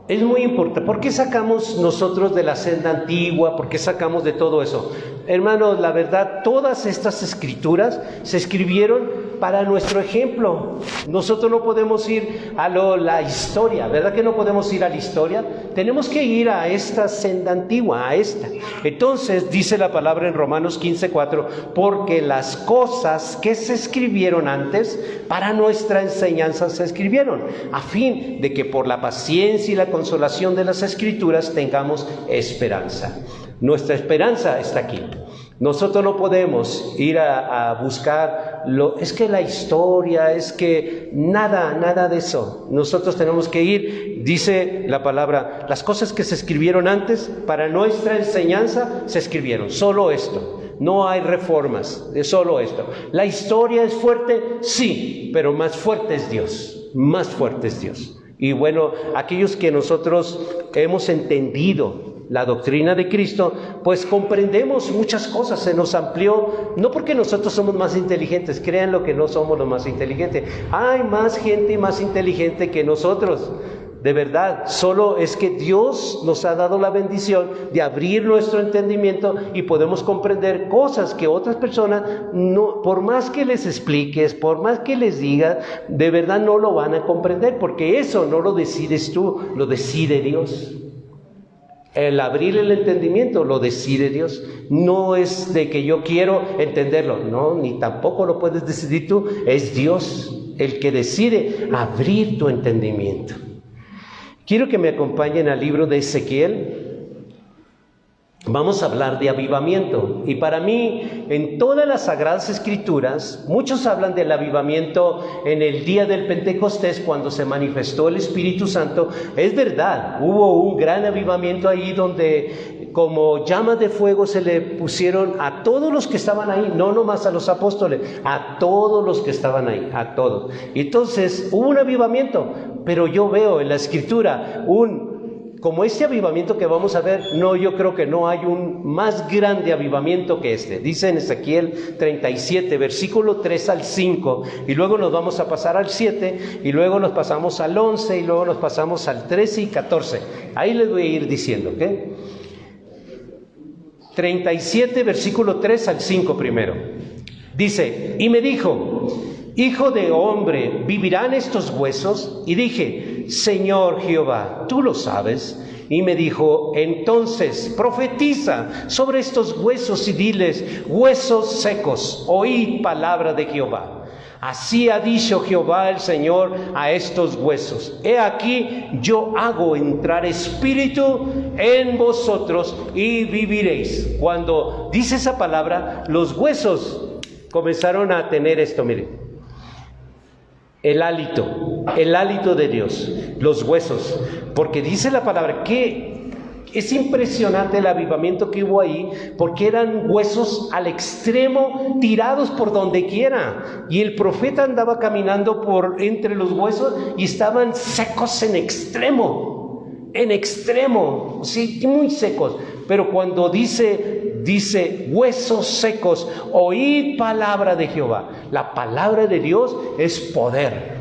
Es muy importante. ¿Por qué sacamos nosotros de la senda antigua? ¿Por qué sacamos de todo eso? Hermanos, la verdad, todas estas escrituras se escribieron para nuestro ejemplo. Nosotros no podemos ir a la historia, ¿verdad que no podemos ir a la historia? Tenemos que ir a esta senda antigua, a esta. Entonces, dice la palabra en Romanos 15:4, porque las cosas que se escribieron antes, para nuestra enseñanza se escribieron, a fin de que por la paciencia y la consolación de las escrituras tengamos esperanza. Nuestra esperanza está aquí. Nosotros no podemos ir a buscar es que la historia, es que nada de eso. Nosotros tenemos que ir, dice la palabra, las cosas que se escribieron antes para nuestra enseñanza se escribieron. Solo esto. No hay reformas, es solo esto. ¿La historia es fuerte? Sí, pero más fuerte es Dios. Más fuerte es Dios. Y bueno, aquellos que nosotros hemos entendido la doctrina de Cristo, pues comprendemos muchas cosas, se nos amplió, no porque nosotros somos más inteligentes, créanlo que no somos los más inteligentes, hay más gente más inteligente que nosotros, de verdad, solo es que Dios nos ha dado la bendición de abrir nuestro entendimiento y podemos comprender cosas que otras personas, no, por más que les expliques, por más que les digas, de verdad no lo van a comprender, porque eso no lo decides tú, lo decide Dios. El abrir el entendimiento lo decide Dios, no es de que yo quiero entenderlo, no, ni tampoco lo puedes decidir tú, es Dios el que decide abrir tu entendimiento. Quiero que me acompañen al libro de Ezequiel. Vamos a hablar de avivamiento. Y para mí, en todas las Sagradas Escrituras, muchos hablan del avivamiento en el día del Pentecostés, cuando se manifestó el Espíritu Santo. Es verdad, hubo un gran avivamiento ahí donde como llamas de fuego se le pusieron a todos los que estaban ahí, no nomás a los apóstoles, a todos los que estaban ahí, a todos. Entonces hubo un avivamiento, pero yo veo en la Escritura como este avivamiento que vamos a ver, no, yo creo que no hay un más grande avivamiento que este. Dice en Ezequiel 37, versículo 3 al 5, y luego nos vamos a pasar al 7, y luego nos pasamos al 11, y luego nos pasamos al 13 y 14. Ahí les voy a ir diciendo, ¿ok? 37, versículo 3 al 5 primero. Dice, y me dijo, hijo de hombre, ¿vivirán estos huesos? Y dije, Señor Jehová, tú lo sabes. Y me dijo, entonces profetiza sobre estos huesos y diles, huesos secos, oíd palabra de Jehová. Así ha dicho Jehová el Señor a estos huesos. He aquí, yo hago entrar espíritu en vosotros y viviréis. Cuando dice esa palabra, los huesos comenzaron a tener esto, miren. El hálito de Dios, los huesos. Porque dice la palabra que es impresionante el avivamiento que hubo ahí, porque eran huesos al extremo, tirados por donde quiera. Y el profeta andaba caminando por entre los huesos y estaban secos en extremo, sí, muy secos. Pero cuando dice huesos secos, oíd palabra de Jehová. La palabra de Dios es poder.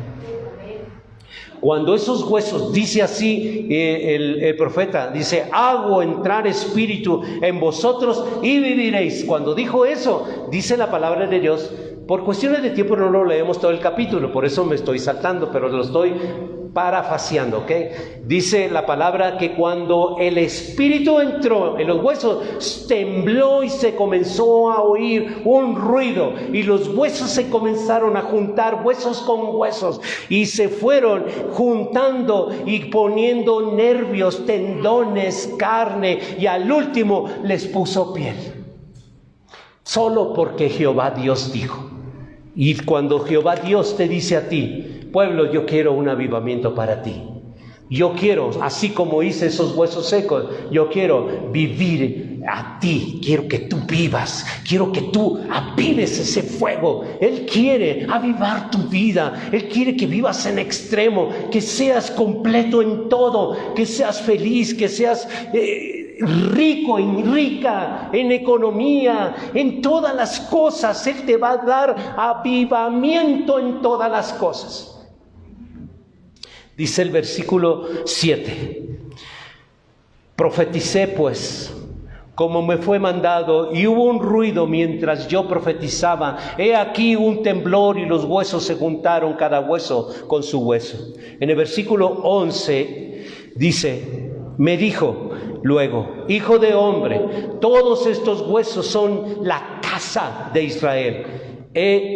Cuando esos huesos, dice así el profeta, dice, hago entrar espíritu en vosotros y viviréis. Cuando dijo eso, dice la palabra de Dios, por cuestiones de tiempo no lo leemos todo el capítulo, por eso me estoy saltando, pero lo estoy parafaseando, ¿ok? Dice la palabra que cuando el espíritu entró en los huesos, tembló y se comenzó a oír un ruido, y los huesos se comenzaron a juntar, huesos con huesos, y se fueron juntando y poniendo nervios, tendones, carne, y al último les puso piel. Solo porque Jehová Dios dijo. Y cuando Jehová Dios te dice a ti, pueblo, yo quiero un avivamiento para ti. Yo quiero, así como hice esos huesos secos, yo quiero vivir a ti. Quiero que tú vivas, quiero que tú avives ese fuego. Él quiere avivar tu vida. Él quiere que vivas en extremo, que seas completo en todo, que seas feliz, que seas rico y rica en economía, en todas las cosas. Él te va a dar avivamiento en todas las cosas. Dice el versículo 7, profeticé pues como me fue mandado, y hubo un ruido mientras yo profetizaba. He aquí un temblor, y los huesos se juntaron, cada hueso con su hueso. En el versículo 11 dice, me dijo luego, hijo de hombre, todos estos huesos son la casa de Israel.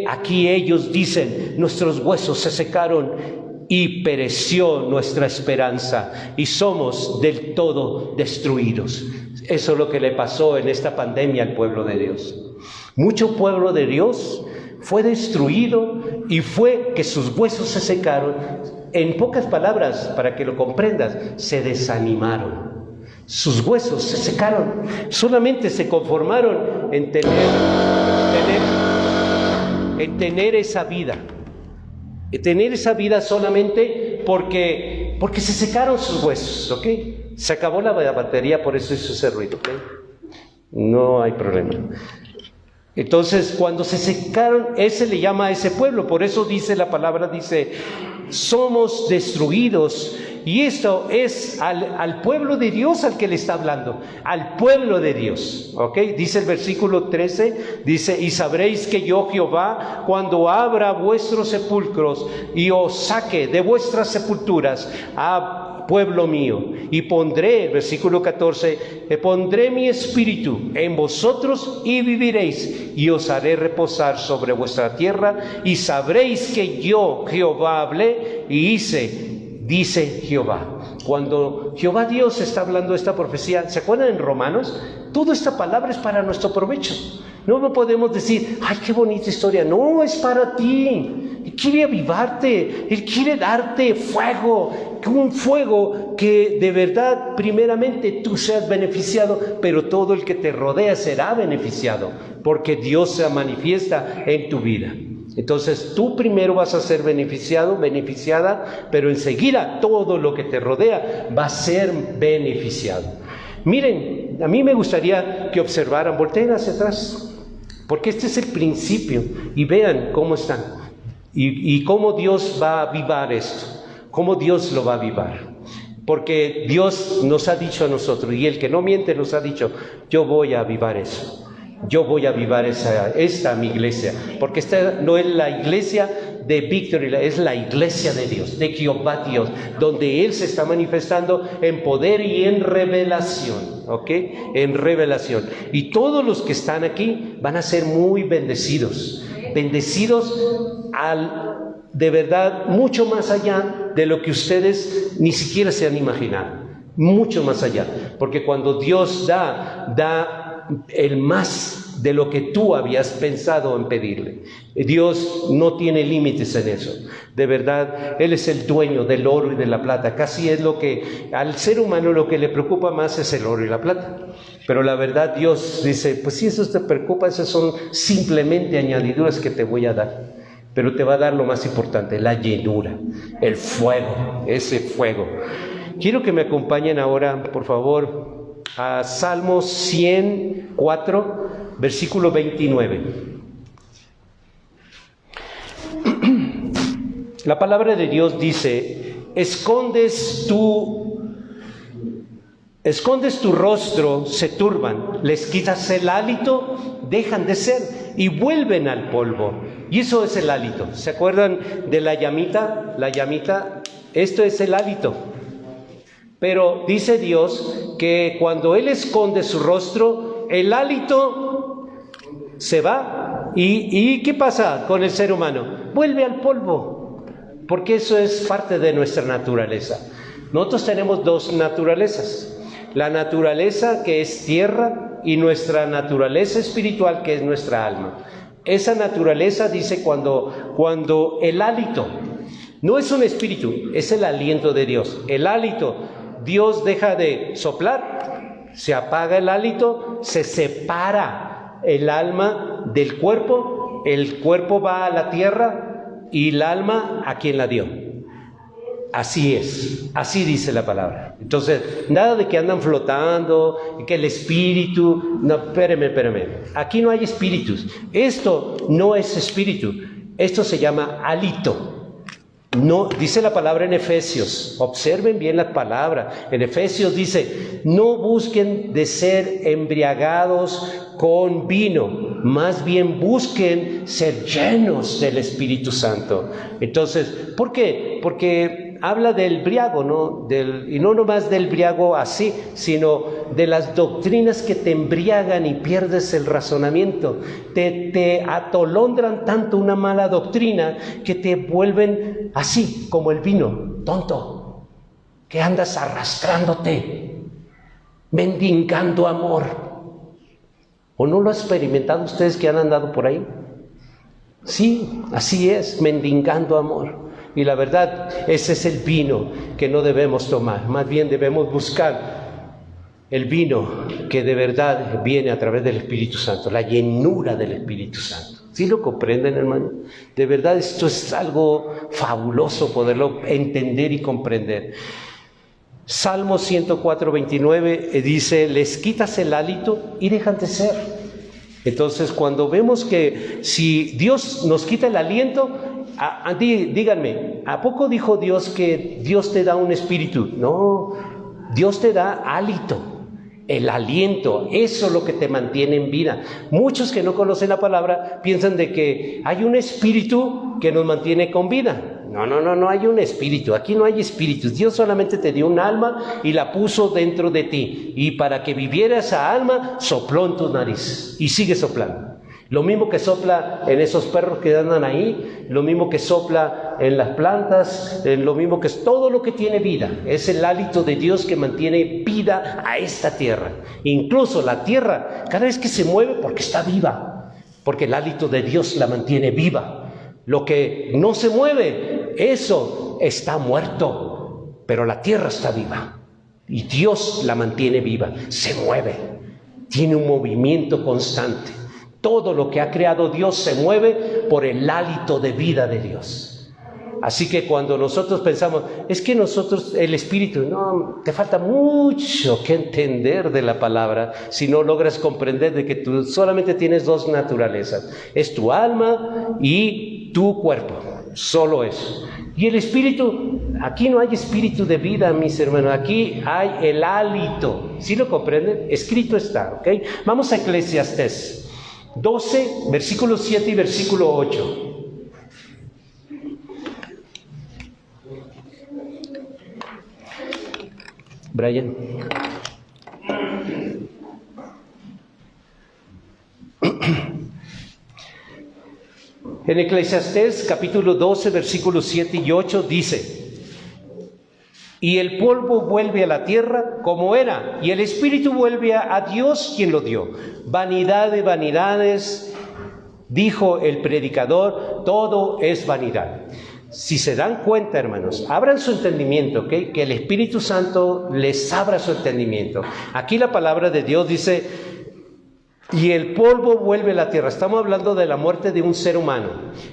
Aquí ellos dicen, nuestros huesos se secaron y pereció nuestra esperanza y somos del todo destruidos. Eso es lo que le pasó en esta pandemia al pueblo de Dios. Mucho pueblo de Dios fue destruido y fue que sus huesos se secaron. En pocas palabras, para que lo comprendas, se desanimaron. Sus huesos se secaron. Solamente se conformaron en tener esa vida. Tener esa vida solamente porque se secaron sus huesos, ¿ok? Se acabó la batería, por eso hizo ese ruido, ¿ok? No hay problema. Entonces, cuando se secaron, ese le llama a ese pueblo, por eso dice la palabra, dice, somos destruidos. Y esto es al pueblo de Dios al que le está hablando, al pueblo de Dios, ¿ok? Dice el versículo 13, dice, y sabréis que yo Jehová, cuando abra vuestros sepulcros y os saque de vuestras sepulturas a pueblo mío, y pondré, versículo 14, pondré mi espíritu en vosotros y viviréis, y os haré reposar sobre vuestra tierra, y sabréis que yo Jehová hablé y hice, dice Jehová. Cuando Jehová Dios está hablando esta profecía, ¿se acuerdan en Romanos? Toda esta palabra es para nuestro provecho. No podemos decir, ay, qué bonita historia. No, es para ti. Él quiere avivarte, Él quiere darte fuego, un fuego que de verdad, primeramente, tú seas beneficiado, pero todo el que te rodea será beneficiado, porque Dios se manifiesta en tu vida. Entonces tú primero vas a ser beneficiado, beneficiada, pero enseguida todo lo que te rodea va a ser beneficiado. Miren, a mí me gustaría que observaran, volteen hacia atrás, porque este es el principio, y vean cómo están, y cómo Dios va a avivar esto, cómo Dios lo va a avivar. Porque Dios nos ha dicho a nosotros, y el que no miente nos ha dicho, yo voy a avivar eso. Yo voy a avivar esta mi iglesia, porque esta no es la iglesia de Victory, es la iglesia de Dios, de Jehová Dios, donde Él se está manifestando en poder y en revelación, ¿ok? En revelación. Y todos los que están aquí van a ser muy bendecidos, de verdad, mucho más allá de lo que ustedes ni siquiera se han imaginado, mucho más allá, porque cuando Dios da el más de lo que tú habías pensado en pedirle. Dios no tiene límites en eso. De verdad, Él es el dueño del oro y de la plata. Casi es lo que al ser humano lo que le preocupa más es el oro y la plata. Pero la verdad, Dios dice, pues si eso te preocupa, esas son simplemente añadiduras que te voy a dar. Pero te va a dar lo más importante, la llenura, el fuego, ese fuego. Quiero que me acompañen ahora, por favor, a Salmos 104, versículo 29. La palabra de Dios dice, escondes tu rostro, se turban, les quitas el hálito, dejan de ser y vuelven al polvo. Y eso es el hálito. ¿Se acuerdan de la llamita? La llamita, esto es el hálito. Pero dice Dios que cuando Él esconde su rostro, el hálito se va. ¿Y qué pasa con el ser humano? Vuelve al polvo, porque eso es parte de nuestra naturaleza. Nosotros tenemos dos naturalezas. La naturaleza que es tierra y nuestra naturaleza espiritual que es nuestra alma. Esa naturaleza dice cuando el hálito, no es un espíritu, es el aliento de Dios. El hálito, Dios deja de soplar, se apaga el hálito, se separa el alma del cuerpo, el cuerpo va a la tierra y el alma a quien la dio. Así es, así dice la palabra. Entonces, nada de que andan flotando, que el espíritu, no, espérame. Aquí no hay espíritus. Esto no es espíritu, esto se llama hálito. No, dice la palabra en Efesios, observen bien la palabra, en Efesios dice, no busquen de ser embriagados con vino, más bien busquen ser llenos del Espíritu Santo. Entonces, ¿por qué? Porque habla del briago, ¿no? Y no nomás del briago así, sino de las doctrinas que te embriagan y pierdes el razonamiento. Te atolondran tanto una mala doctrina que te vuelven así como el vino, tonto, que andas arrastrándote, mendigando amor. ¿O no lo han experimentado ustedes que han andado por ahí? Sí, así es, mendigando amor. Y la verdad, ese es el vino que no debemos tomar. Más bien debemos buscar el vino que de verdad viene a través del Espíritu Santo, la llenura del Espíritu Santo. ¿Sí lo comprenden, hermano? De verdad esto es algo fabuloso poderlo entender y comprender. Salmo 104:29 dice, les quitas el hálito y dejan de ser. Entonces, cuando vemos que si Dios nos quita el aliento, díganme, ¿a poco dijo Dios que Dios te da un espíritu? No, Dios te da hálito, el aliento, eso es lo que te mantiene en vida. Muchos que no conocen la palabra piensan de que hay un espíritu que nos mantiene con vida. No hay un espíritu, aquí no hay espíritus. Dios solamente te dio un alma y la puso dentro de ti. Y para que viviera esa alma, sopló en tu nariz y sigue soplando. Lo mismo que sopla en esos perros que andan ahí, lo mismo que sopla en las plantas, lo mismo que es todo lo que tiene vida. Es el hálito de Dios que mantiene vida a esta tierra. Incluso la tierra, cada vez que se mueve, porque está viva, porque el hálito de Dios la mantiene viva. Lo que no se mueve, eso está muerto, pero la tierra está viva y Dios la mantiene viva, se mueve, tiene un movimiento constante. Todo lo que ha creado Dios se mueve por el hálito de vida de Dios. Así que cuando nosotros pensamos, es que nosotros, el espíritu, no, te falta mucho que entender de la palabra si no logras comprender de que tú solamente tienes dos naturalezas, es tu alma y tu cuerpo, solo eso. Y el espíritu, aquí no hay espíritu de vida, mis hermanos, aquí hay el hálito. ¿Sí lo comprenden? Escrito está, ¿ok? Vamos a Eclesiastés 12, versículo 7 y versículo 8. Brian. En Eclesiastés capítulo 12, versículos 7 y 8 dice, y el polvo vuelve a la tierra como era, y el espíritu vuelve a Dios quien lo dio. Vanidad de vanidades, dijo el predicador, todo es vanidad. Si se dan cuenta, hermanos, abran su entendimiento, ¿okay? Que el Espíritu Santo les abra su entendimiento. Aquí la palabra de Dios dice, y el polvo vuelve a la tierra. Estamos hablando de la muerte de un ser humano.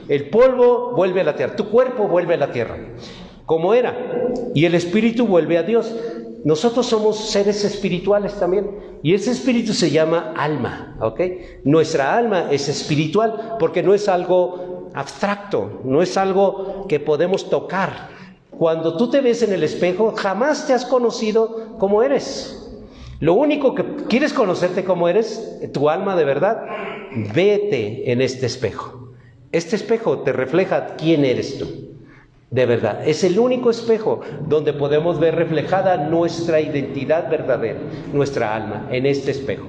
El polvo vuelve a la tierra, tu cuerpo vuelve a la tierra, como era, y el espíritu vuelve a Dios. Nosotros somos seres espirituales también, y ese espíritu se llama alma, ¿ok? Nuestra alma es espiritual, porque no es algo abstracto, no es algo que podemos tocar. Cuando tú te ves en el espejo, jamás te has conocido como eres. Lo único que quieres conocerte como eres, tu alma de verdad, vete en este espejo. Este espejo te refleja quién eres tú. De verdad, es el único espejo donde podemos ver reflejada nuestra identidad verdadera, nuestra alma, en este espejo.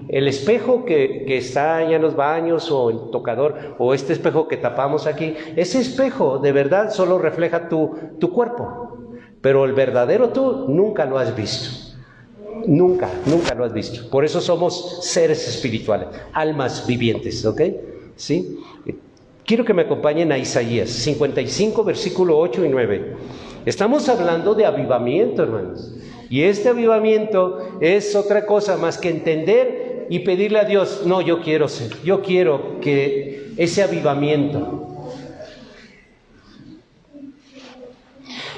El espejo que está allá en los baños o el tocador, o este espejo que tapamos aquí, ese espejo de verdad solo refleja tu cuerpo, pero el verdadero tú nunca lo has visto. Nunca lo has visto. Por eso somos seres espirituales, almas vivientes, ¿ok? ¿Sí? Quiero que me acompañen a Isaías 55, versículo 8 y 9. Estamos hablando de avivamiento, hermanos. Y este avivamiento es otra cosa más que entender y pedirle a Dios, no, yo quiero que ese avivamiento.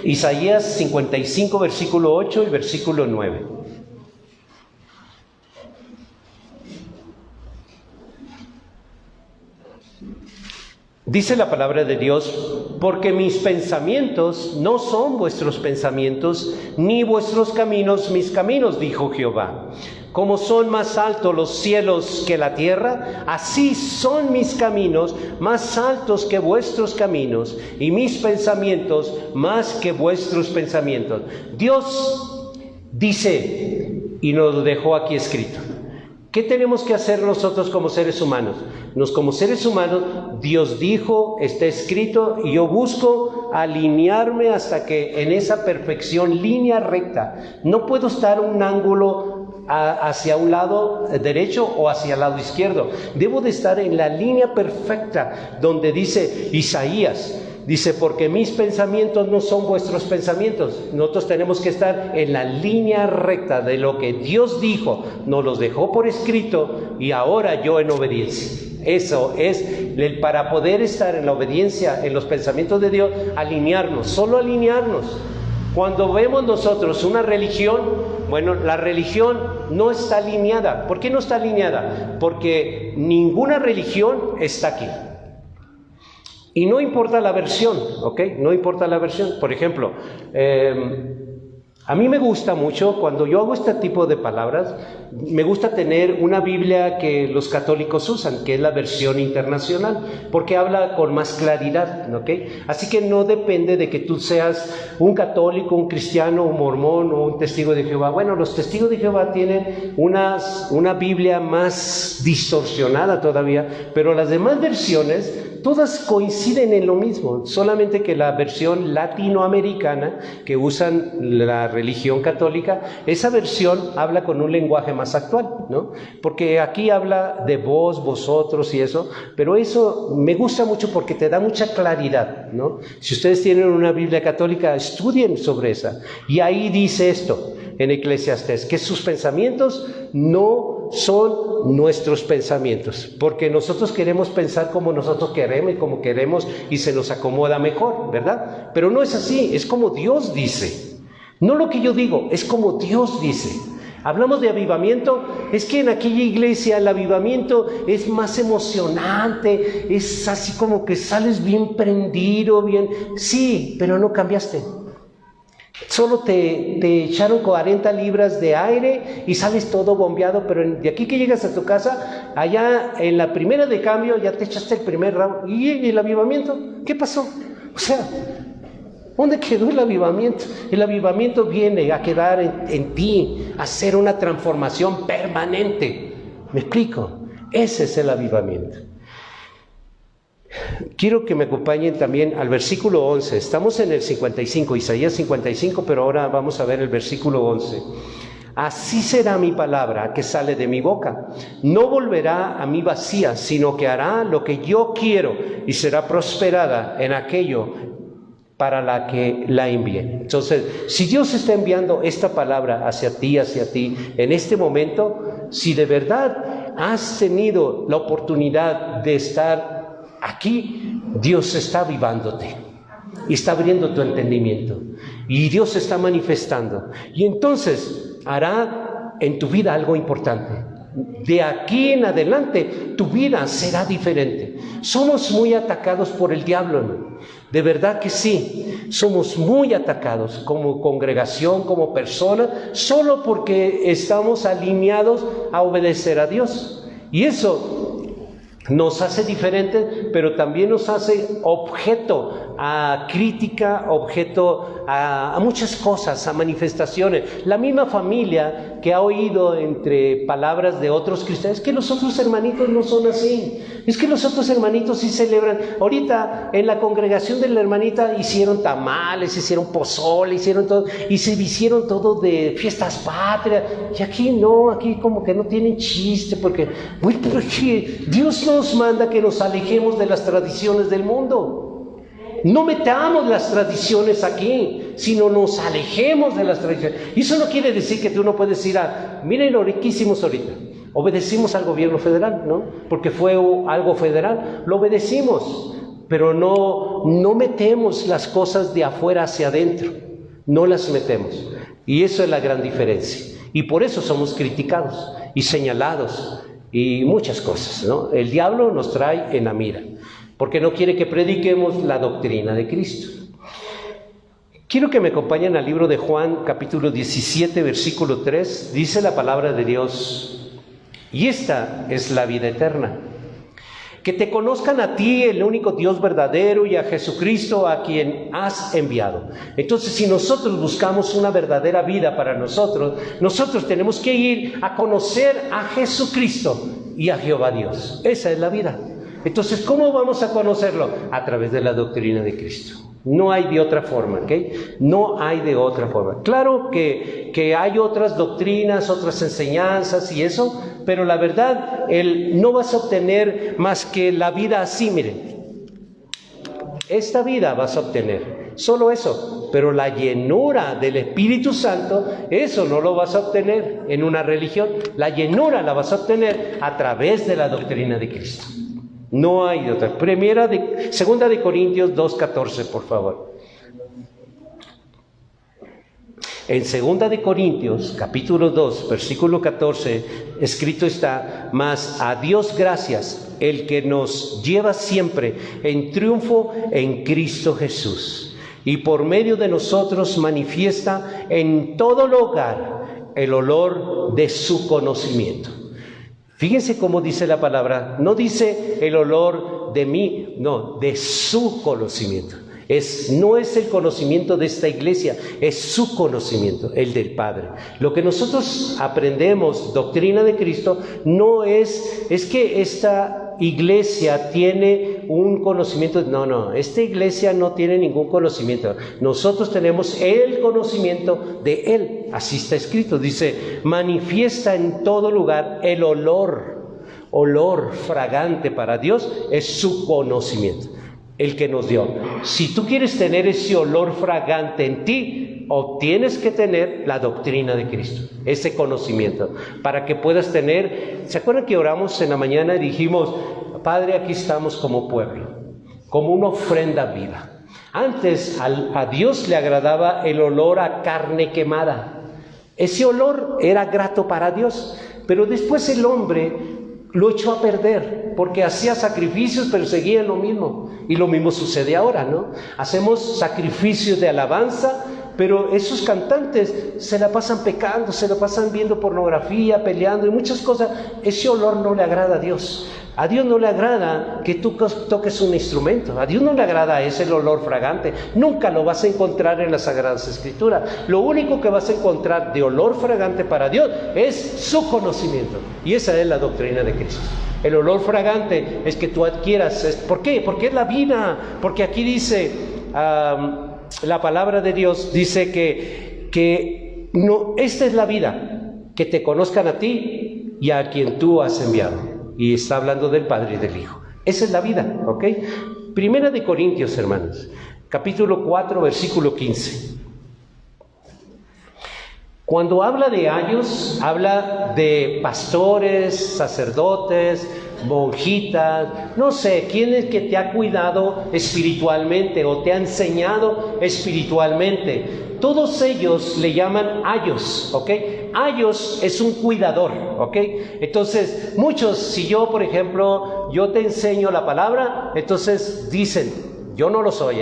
Isaías 55, versículo 8 y versículo 9. Dice la palabra de Dios, porque mis pensamientos no son vuestros pensamientos, ni vuestros caminos mis caminos, dijo Jehová. Como son más altos los cielos que la tierra, así son mis caminos más altos que vuestros caminos, y mis pensamientos más que vuestros pensamientos. Dios dice, y nos lo dejó aquí escrito. ¿Qué tenemos que hacer nosotros como seres humanos? Como seres humanos, Dios dijo, está escrito, y yo busco alinearme hasta que en esa perfección, línea recta. No puedo estar un ángulo hacia un lado derecho o hacia el lado izquierdo. Debo de estar en la línea perfecta, donde dice Isaías, dice, porque mis pensamientos no son vuestros pensamientos. Nosotros tenemos que estar en la línea recta de lo que Dios dijo, nos los dejó por escrito, y ahora yo en obediencia. Eso es, para poder estar en la obediencia, en los pensamientos de Dios, alinearnos, solo alinearnos. Cuando vemos nosotros una religión, bueno, la religión no está alineada. ¿Por qué no está alineada? Porque ninguna religión está aquí. Y no importa la versión, ¿ok? No importa la versión. Por ejemplo, a mí me gusta mucho, cuando yo hago este tipo de palabras, me gusta tener una Biblia que los católicos usan, que es la versión internacional, porque habla con más claridad, ¿ok? Así que no depende de que tú seas un católico, un cristiano, un mormón o un testigo de Jehová. Bueno, los testigos de Jehová tienen una Biblia más distorsionada todavía, pero las demás versiones todas coinciden en lo mismo, solamente que la versión latinoamericana que usan la religión católica, esa versión habla con un lenguaje más actual, ¿no? Porque aquí habla de vos, vosotros y eso, pero eso me gusta mucho porque te da mucha claridad, ¿no? Si ustedes tienen una Biblia católica, estudien sobre esa. Y ahí dice esto en Eclesiastés, que sus pensamientos no son nuestros pensamientos, porque nosotros queremos pensar como nosotros queremos y como queremos y se nos acomoda mejor, ¿verdad? Pero no es así, es como Dios dice. No lo que yo digo, es como Dios dice. Hablamos de avivamiento, es que en aquella iglesia el avivamiento es más emocionante, es así como que sales bien prendido, bien... Sí, pero no cambiaste. Solo te echaron 40 libras de aire y sales todo bombeado, pero de aquí que llegas a tu casa, allá en la primera de cambio ya te echaste el primer round. ¿Y el avivamiento? ¿Qué pasó? O sea, ¿dónde quedó el avivamiento? El avivamiento viene a quedar en ti, a hacer una transformación permanente. ¿Me explico? Ese es el avivamiento. Quiero que me acompañen también al versículo 11. Estamos en el 55, Isaías 55, pero ahora vamos a ver el versículo 11. Así será mi palabra que sale de mi boca. No volverá a mí vacía, sino que hará lo que yo quiero y será prosperada en aquello para la que la envíe. Entonces, si Dios está enviando esta palabra hacia ti en este momento, si de verdad has tenido la oportunidad de estar aquí, Dios está avivándote y está abriendo tu entendimiento y Dios se está manifestando y entonces hará en tu vida algo importante. De aquí en adelante tu vida será diferente. Somos muy atacados por el diablo, ¿no? De verdad que sí, somos muy atacados como congregación, como persona, solo porque estamos alineados a obedecer a Dios. Y eso nos hace diferentes, pero también nos hace objeto a crítica, objeto a muchas cosas, a manifestaciones. La misma familia que ha oído entre palabras de otros cristianos, es que los otros hermanitos no son así, es que los otros hermanitos sí celebran. Ahorita en la congregación de la hermanita hicieron tamales, hicieron pozole, hicieron todo, y se hicieron todo de fiestas patrias, y aquí no, aquí como que no tienen chiste, porque Dios nos manda que nos alejemos de las tradiciones del mundo. No metamos las tradiciones aquí, sino nos alejemos de las tradiciones. Y eso no quiere decir que tú no puedes ir miren lo que hicimos ahorita. Obedecimos al gobierno federal, ¿no? Porque fue algo federal, lo obedecimos, pero no metemos las cosas de afuera hacia adentro, no las metemos. Y eso es la gran diferencia. Y por eso somos criticados y señalados y muchas cosas, ¿no? El diablo nos trae en la mira, porque no quiere que prediquemos la doctrina de Cristo. Quiero que me acompañen al libro de Juan, capítulo 17, versículo 3. Dice la palabra de Dios: y esta es la vida eterna, que te conozcan a ti, el único Dios verdadero, y a Jesucristo, a quien has enviado. Entonces, si nosotros buscamos una verdadera vida para nosotros tenemos que ir a conocer a Jesucristo y a Jehová Dios. Esa es la vida. Entonces, ¿cómo vamos a conocerlo? A través de la doctrina de Cristo. No hay de otra forma, ¿ok? No hay de otra forma. Claro que hay otras doctrinas, otras enseñanzas y eso, pero la verdad, no vas a obtener más que la vida así, miren. Esta vida vas a obtener, solo eso. Pero la llenura del Espíritu Santo, eso no lo vas a obtener en una religión. La llenura la vas a obtener a través de la doctrina de Cristo. No hay de otra. Segunda de Corintios 2:14, por favor. En 2 de Corintios, capítulo 2, versículo 14, escrito está: mas a Dios gracias, el que nos lleva siempre en triunfo en Cristo Jesús, y por medio de nosotros manifiesta en todo lugar el olor de su conocimiento. Fíjense cómo dice la palabra, no dice el olor de mí, no, de su conocimiento. No es el conocimiento de esta iglesia, es su conocimiento, el del Padre. Lo que nosotros aprendemos, doctrina de Cristo, no es que esta iglesia tiene un conocimiento. No, esta iglesia no tiene ningún conocimiento. Nosotros tenemos el conocimiento de Él. Así está escrito, dice, manifiesta en todo lugar el olor fragante para Dios, es su conocimiento, el que nos dio. Si tú quieres tener ese olor fragante en ti, tienes que tener la doctrina de Cristo, ese conocimiento, para que puedas tener. ¿Se acuerdan que oramos en la mañana y dijimos, Padre, aquí estamos como pueblo, como una ofrenda viva? Antes a Dios le agradaba el olor a carne quemada. Ese olor era grato para Dios, pero después el hombre lo echó a perder, porque hacía sacrificios, pero seguía lo mismo. Y lo mismo sucede ahora, ¿no? Hacemos sacrificios de alabanza, pero esos cantantes se la pasan pecando, se la pasan viendo pornografía, peleando y muchas cosas. Ese olor no le agrada a Dios. A Dios no le agrada que tú toques un instrumento. A Dios no le agrada ese olor fragante. Nunca lo vas a encontrar en las Sagradas Escrituras. Lo único que vas a encontrar de olor fragante para Dios es su conocimiento. Y esa es la doctrina de Cristo. El olor fragante es que tú adquieras. ¿Por qué? Porque es la vida. Porque aquí dice, la palabra de Dios dice que no, esta es la vida, que te conozcan a ti y a quien tú has enviado. Y está hablando del Padre y del Hijo. Esa es la vida, ¿ok? Primera de Corintios, hermanos, capítulo 4, versículo 15. Cuando habla de ayos, habla de pastores, sacerdotes, monjitas, no sé, quién es que te ha cuidado espiritualmente o te ha enseñado espiritualmente. Todos ellos le llaman ayos, ¿ok? Ayos es un cuidador, ¿ok? Entonces, muchos, si yo, por ejemplo, yo te enseño la palabra, entonces dicen, yo no lo soy,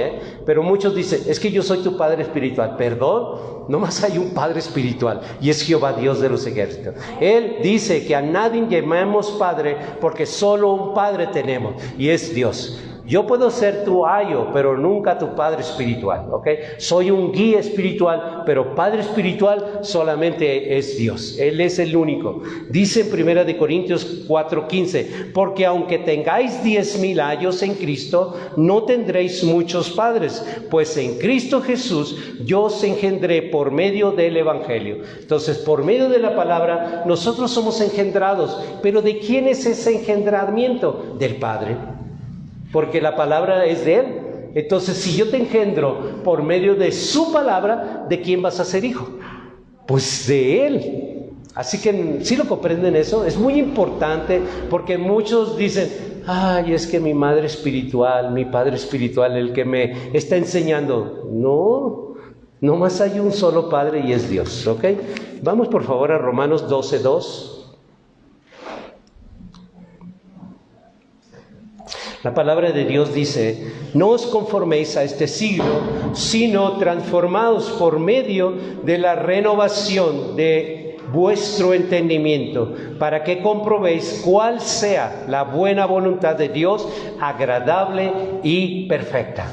pero muchos dicen, es que yo soy tu padre espiritual. Perdón, nomás hay un padre espiritual y es Jehová Dios de los ejércitos. Él dice que a nadie llamemos padre porque solo un padre tenemos y es Dios. Yo puedo ser tu ayo, pero nunca tu padre espiritual, ¿ok? Soy un guía espiritual, pero padre espiritual solamente es Dios. Él es el único. Dice en 1 Corintios 4:15, porque aunque tengáis 10,000 ayos en Cristo, no tendréis muchos padres, pues en Cristo Jesús yo os engendré por medio del Evangelio. Entonces, por medio de la palabra, nosotros somos engendrados. ¿Pero de quién es ese engendramiento? Del Padre. Porque la palabra es de Él. Entonces, si yo te engendro por medio de su palabra, ¿de quién vas a ser hijo? Pues de Él. Así que, ¿sí lo comprenden eso? Es muy importante porque muchos dicen, ay, es que mi madre espiritual, mi padre espiritual, el que me está enseñando. No, nomás hay un solo Padre y es Dios, ¿ok? Vamos por favor a Romanos 12:2. La palabra de Dios dice, no os conforméis a este siglo, sino transformaos por medio de la renovación de vuestro entendimiento, para que comprobéis cuál sea la buena voluntad de Dios, agradable y perfecta.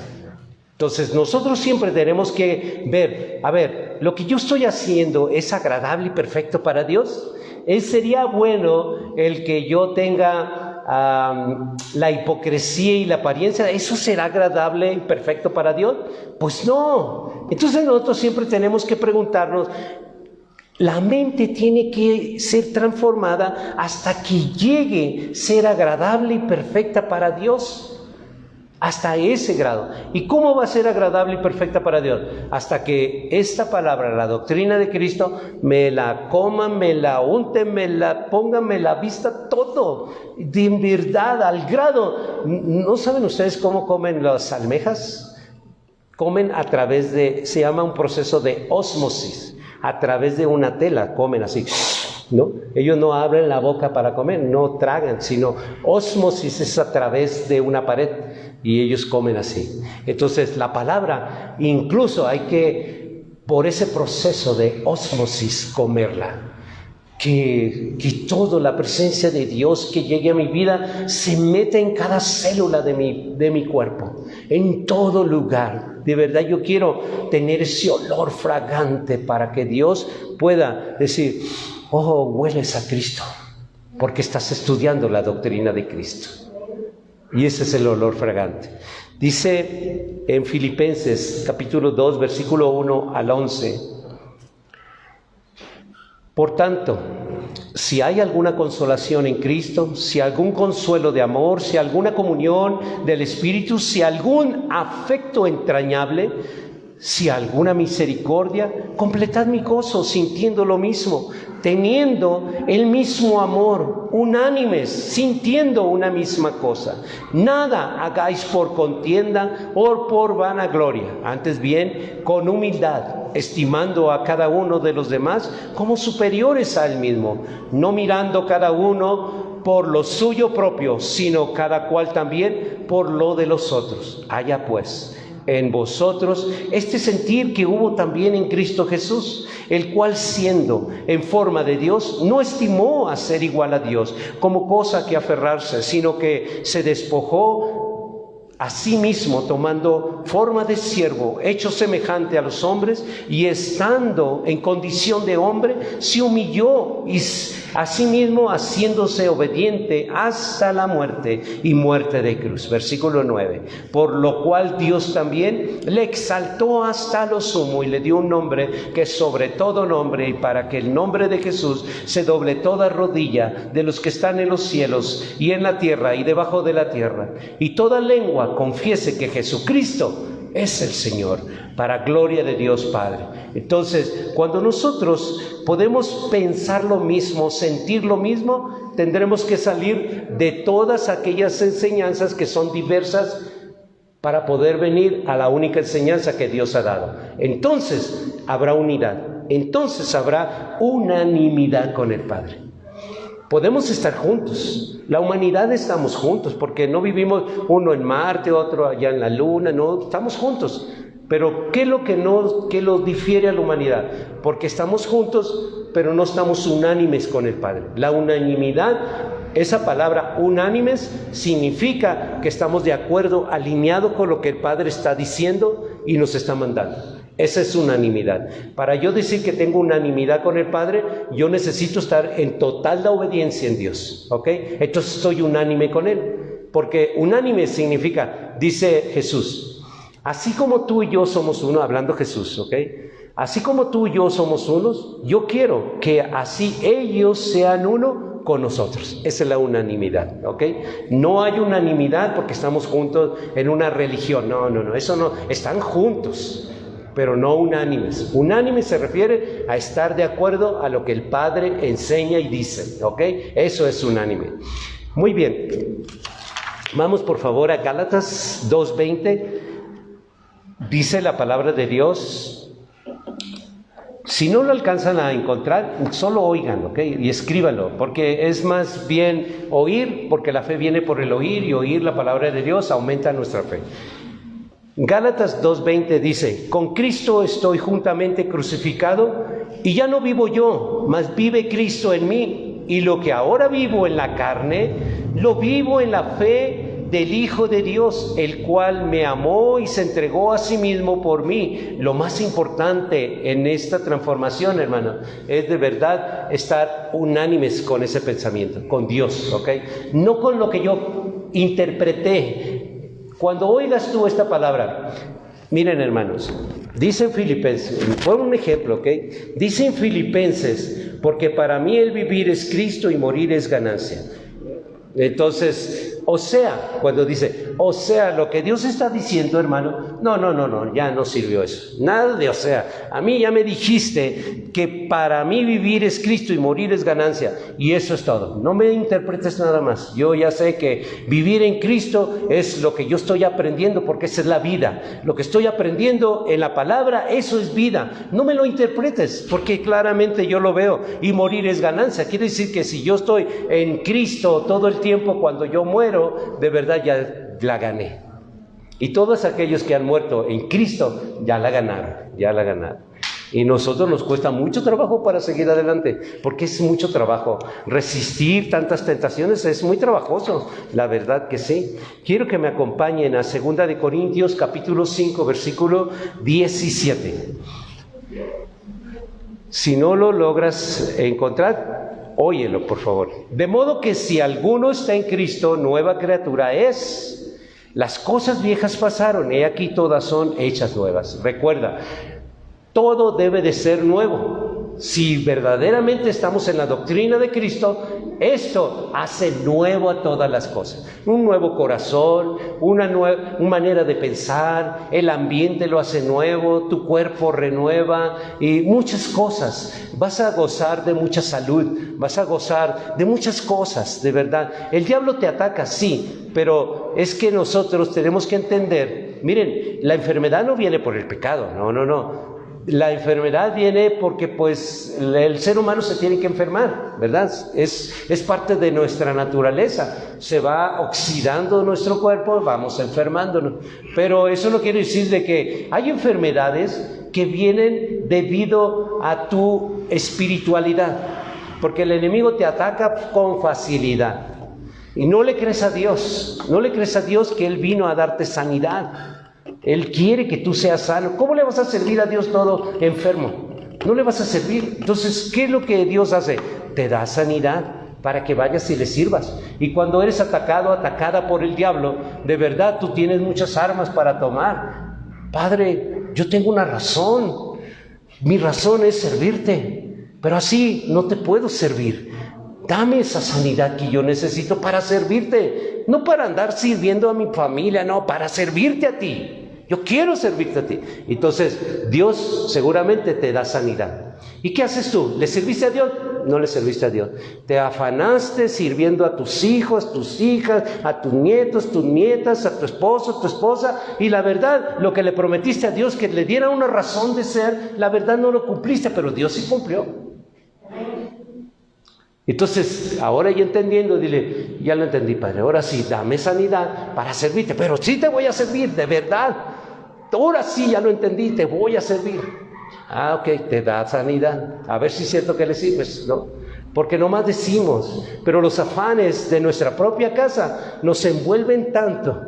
Entonces nosotros siempre tenemos que ver, a ver, lo que yo estoy haciendo es agradable y perfecto para Dios. ¿Sería bueno el que yo tenga la hipocresía y la apariencia? ¿Eso será agradable y perfecto para Dios? Pues no. Entonces nosotros siempre tenemos que preguntarnos, la mente tiene que ser transformada hasta que llegue a ser agradable y perfecta para Dios. Hasta ese grado. ¿Y cómo va a ser agradable y perfecta para Dios? Hasta que esta palabra, la doctrina de Cristo, me la coma, me la unte, me la ponga, me la vista, todo. De verdad, al grado. ¿No saben ustedes cómo comen las almejas? Comen a través de, se llama un proceso de ósmosis. a través de una tela, comen así, ¿no? Ellos no abren la boca para comer, no tragan, sino ósmosis es a través de una pared y ellos comen así. Entonces la palabra incluso hay que, por ese proceso de ósmosis, comerla. Que toda la presencia de Dios que llegue a mi vida se meta en cada célula de mi cuerpo, en todo lugar. De verdad yo quiero tener ese olor fragante para que Dios pueda decir, oh, hueles a Cristo, porque estás estudiando la doctrina de Cristo. Y ese es el olor fragante. Dice en Filipenses capítulo 2, versículo 1 al 11, por tanto, si hay alguna consolación en Cristo, si algún consuelo de amor, si alguna comunión del Espíritu, si algún afecto entrañable, si alguna misericordia, completad mi gozo sintiendo lo mismo, teniendo el mismo amor, unánimes, sintiendo una misma cosa. Nada hagáis por contienda o por vanagloria, antes bien con humildad, estimando a cada uno de los demás como superiores a él mismo, no mirando cada uno por lo suyo propio, sino cada cual también por lo de los otros. Haya pues en vosotros este sentir que hubo también en Cristo Jesús, el cual siendo en forma de Dios, no estimó a ser igual a Dios como cosa que aferrarse, sino que se despojó a sí mismo, tomando forma de siervo, hecho semejante a los hombres, y estando en condición de hombre, se humilló y a sí mismo haciéndose obediente hasta la muerte y muerte de cruz. Versículo 9. Por lo cual Dios también le exaltó hasta lo sumo y le dio un nombre que es sobre todo nombre, y para que el nombre de Jesús se doble toda rodilla de los que están en los cielos y en la tierra y debajo de la tierra, y toda lengua confiese que Jesucristo es el Señor, para gloria de Dios Padre. Entonces, cuando nosotros podemos pensar lo mismo, sentir lo mismo, tendremos que salir de todas aquellas enseñanzas que son diversas para poder venir a la única enseñanza que Dios ha dado. Entonces habrá unidad, entonces habrá unanimidad con el Padre. Podemos estar juntos, la humanidad estamos juntos, porque no vivimos uno en Marte, otro allá en la Luna, no, estamos juntos. Pero ¿qué es lo que lo difiere a la humanidad? Porque estamos juntos, pero no estamos unánimes con el Padre. La unanimidad, esa palabra unánimes, significa que estamos de acuerdo, alineados con lo que el Padre está diciendo y nos está mandando. Esa es unanimidad. Para yo decir que tengo unanimidad con el Padre, yo necesito estar en total obediencia en Dios, ¿ok? Entonces soy unánime con Él, porque unánime significa, dice Jesús, así como tú y yo somos uno, hablando Jesús, ¿ok? Así como tú y yo somos unos, yo quiero que así ellos sean uno con nosotros. Esa es la unanimidad, ¿ok? No hay unanimidad porque estamos juntos en una religión, no, eso no, están juntos, pero no unánimes. Unánime se refiere a estar de acuerdo a lo que el Padre enseña y dice, ¿ok? Eso es unánime. Muy bien. Vamos por favor a Gálatas 2:20. Dice la palabra de Dios. Si no lo alcanzan a encontrar, solo oigan, ¿ok? Y escríbanlo, porque es más bien oír, porque la fe viene por el oír, y oír la palabra de Dios aumenta nuestra fe. Gálatas 2:20 dice, con Cristo estoy juntamente crucificado, y ya no vivo yo, mas vive Cristo en mí, y lo que ahora vivo en la carne, lo vivo en la fe del Hijo de Dios, el cual me amó y se entregó a sí mismo por mí. Lo más importante en esta transformación, hermano, es de verdad estar unánimes con ese pensamiento, con Dios, ¿ok? No con lo que yo interpreté. Cuando oigas tú esta palabra, miren hermanos, dice en Filipenses, por un ejemplo, ¿ok? Dice en Filipenses, porque para mí el vivir es Cristo y morir es ganancia. Entonces, o sea, cuando dice, o sea, lo que Dios está diciendo, hermano, no, ya no sirvió eso. Nada de o sea, a mí ya me dijiste que para mí vivir es Cristo y morir es ganancia, y eso es todo. No me interpretes nada más. Yo ya sé que vivir en Cristo es lo que yo estoy aprendiendo, porque esa es la vida. Lo que estoy aprendiendo en la palabra, eso es vida. No me lo interpretes, porque claramente yo lo veo, y morir es ganancia. Quiere decir que si yo estoy en Cristo todo el tiempo, cuando yo muero, de verdad ya la gané. Y todos aquellos que han muerto en Cristo ya la ganaron. Y nosotros nos cuesta mucho trabajo para seguir adelante, porque es mucho trabajo. Resistir tantas tentaciones es muy trabajoso, la verdad que sí. Quiero que me acompañen a 2 de Corintios, capítulo 5, versículo 17. Si no lo logras encontrar, óyelo, por favor. De modo que si alguno está en Cristo, nueva criatura es. Las cosas viejas pasaron, y aquí todas son hechas nuevas. Recuerda, todo debe de ser nuevo. Si verdaderamente estamos en la doctrina de Cristo, esto hace nuevo a todas las cosas. Un nuevo corazón, una manera de pensar, el ambiente lo hace nuevo, tu cuerpo renueva y muchas cosas. Vas a gozar de mucha salud, vas a gozar de muchas cosas, de verdad. El diablo te ataca, sí, pero es que nosotros tenemos que entender, miren, la enfermedad no viene por el pecado, no. La enfermedad viene porque pues el ser humano se tiene que enfermar, ¿verdad? Es parte de nuestra naturaleza. Se va oxidando nuestro cuerpo, vamos enfermándonos. Pero eso no quiere decir de que hay enfermedades que vienen debido a tu espiritualidad. Porque el enemigo te ataca con facilidad. Y no le crees a Dios que Él vino a darte sanidad. Él quiere que tú seas sano. ¿Cómo le vas a servir a Dios todo enfermo? No le vas a servir. Entonces, ¿qué es lo que Dios hace? Te da sanidad para que vayas y le sirvas. Y cuando eres atacada por el diablo, de verdad tú tienes muchas armas para tomar. Padre, yo tengo una razón. Mi razón es servirte, pero así no te puedo servir. Dame esa sanidad que yo necesito para servirte. No para andar sirviendo a mi familia, no, para servirte a ti. Yo quiero servirte a ti. Entonces, Dios seguramente te da sanidad. ¿Y qué haces tú? ¿Le serviste a Dios? No le serviste a Dios. Te afanaste sirviendo a tus hijos, tus hijas, a tus nietos, tus nietas, a tu esposo, tu esposa. Y la verdad, lo que le prometiste a Dios, que le diera una razón de ser, la verdad no lo cumpliste, pero Dios sí cumplió. Entonces, ahora ya entendiendo, dile, ya lo entendí, Padre, ahora sí, dame sanidad para servirte, pero sí te voy a servir, de verdad. Ahora sí, ya lo entendí, te voy a servir. Ok, te da sanidad. A ver si es cierto que le sirves, ¿no? Porque nomás decimos, pero los afanes de nuestra propia casa nos envuelven tanto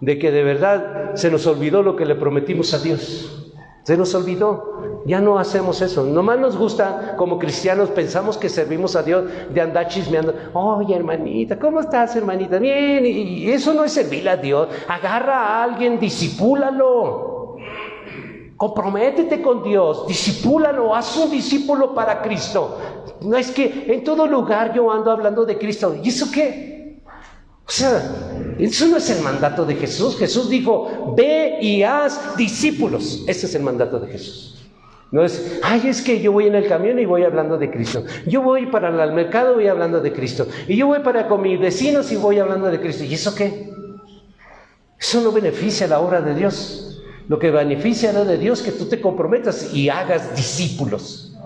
de que de verdad se nos olvidó lo que le prometimos a Dios. Se nos olvidó, ya no hacemos eso. Nomás nos gusta, como cristianos, pensamos que servimos a Dios de andar chismeando. Oye, hermanita, ¿cómo estás, hermanita? Bien, y eso no es servirle a Dios. Agarra a alguien, disipúlalo. Comprométete con Dios, disipúlalo, haz un discípulo para Cristo. No es que en todo lugar yo ando hablando de Cristo. ¿Y eso qué? O sea, eso no es el mandato de Jesús. Jesús dijo, ve y haz discípulos. Ese es el mandato de Jesús. No es, es que yo voy en el camión y voy hablando de Cristo. Yo voy para el mercado y voy hablando de Cristo. Y yo voy para con mis vecinos y voy hablando de Cristo. ¿Y eso qué? Eso no beneficia la obra de Dios. Lo que beneficia la de Dios es que tú te comprometas y hagas discípulos.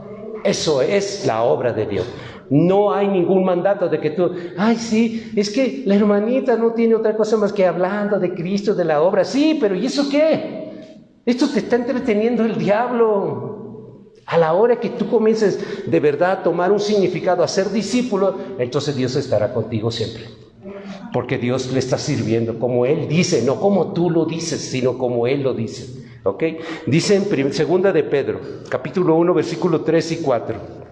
Eso es la obra de Dios. No hay ningún mandato de que tú, sí, es que la hermanita no tiene otra cosa más que hablando de Cristo, de la obra. Sí, pero ¿y eso qué? Esto te está entreteniendo el diablo. A la hora que tú comiences de verdad a tomar un significado, a ser discípulo, entonces Dios estará contigo siempre. Porque Dios le está sirviendo como Él dice, no como tú lo dices, sino como Él lo dice. ¿Ok? Dice en 2 de Pedro, capítulo 1, versículos 3 y 4.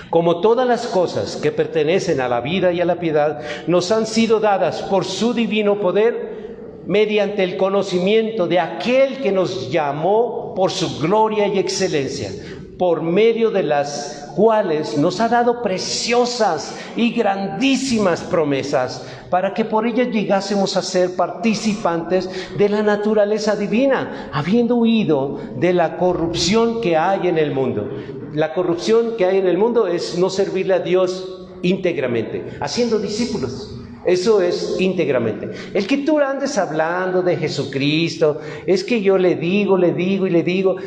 Como todas las cosas que pertenecen a la vida y a la piedad, nos han sido dadas por su divino poder, mediante el conocimiento de aquel que nos llamó por su gloria y excelencia. por medio de las cuales nos ha dado preciosas y grandísimas promesas, para que por ellas llegásemos a ser participantes de la naturaleza divina, habiendo huido de la corrupción que hay en el mundo. La corrupción que hay en el mundo es no servirle a Dios íntegramente, haciendo discípulos. Eso es íntegramente. El que tú andes hablando de Jesucristo, es que yo le digo,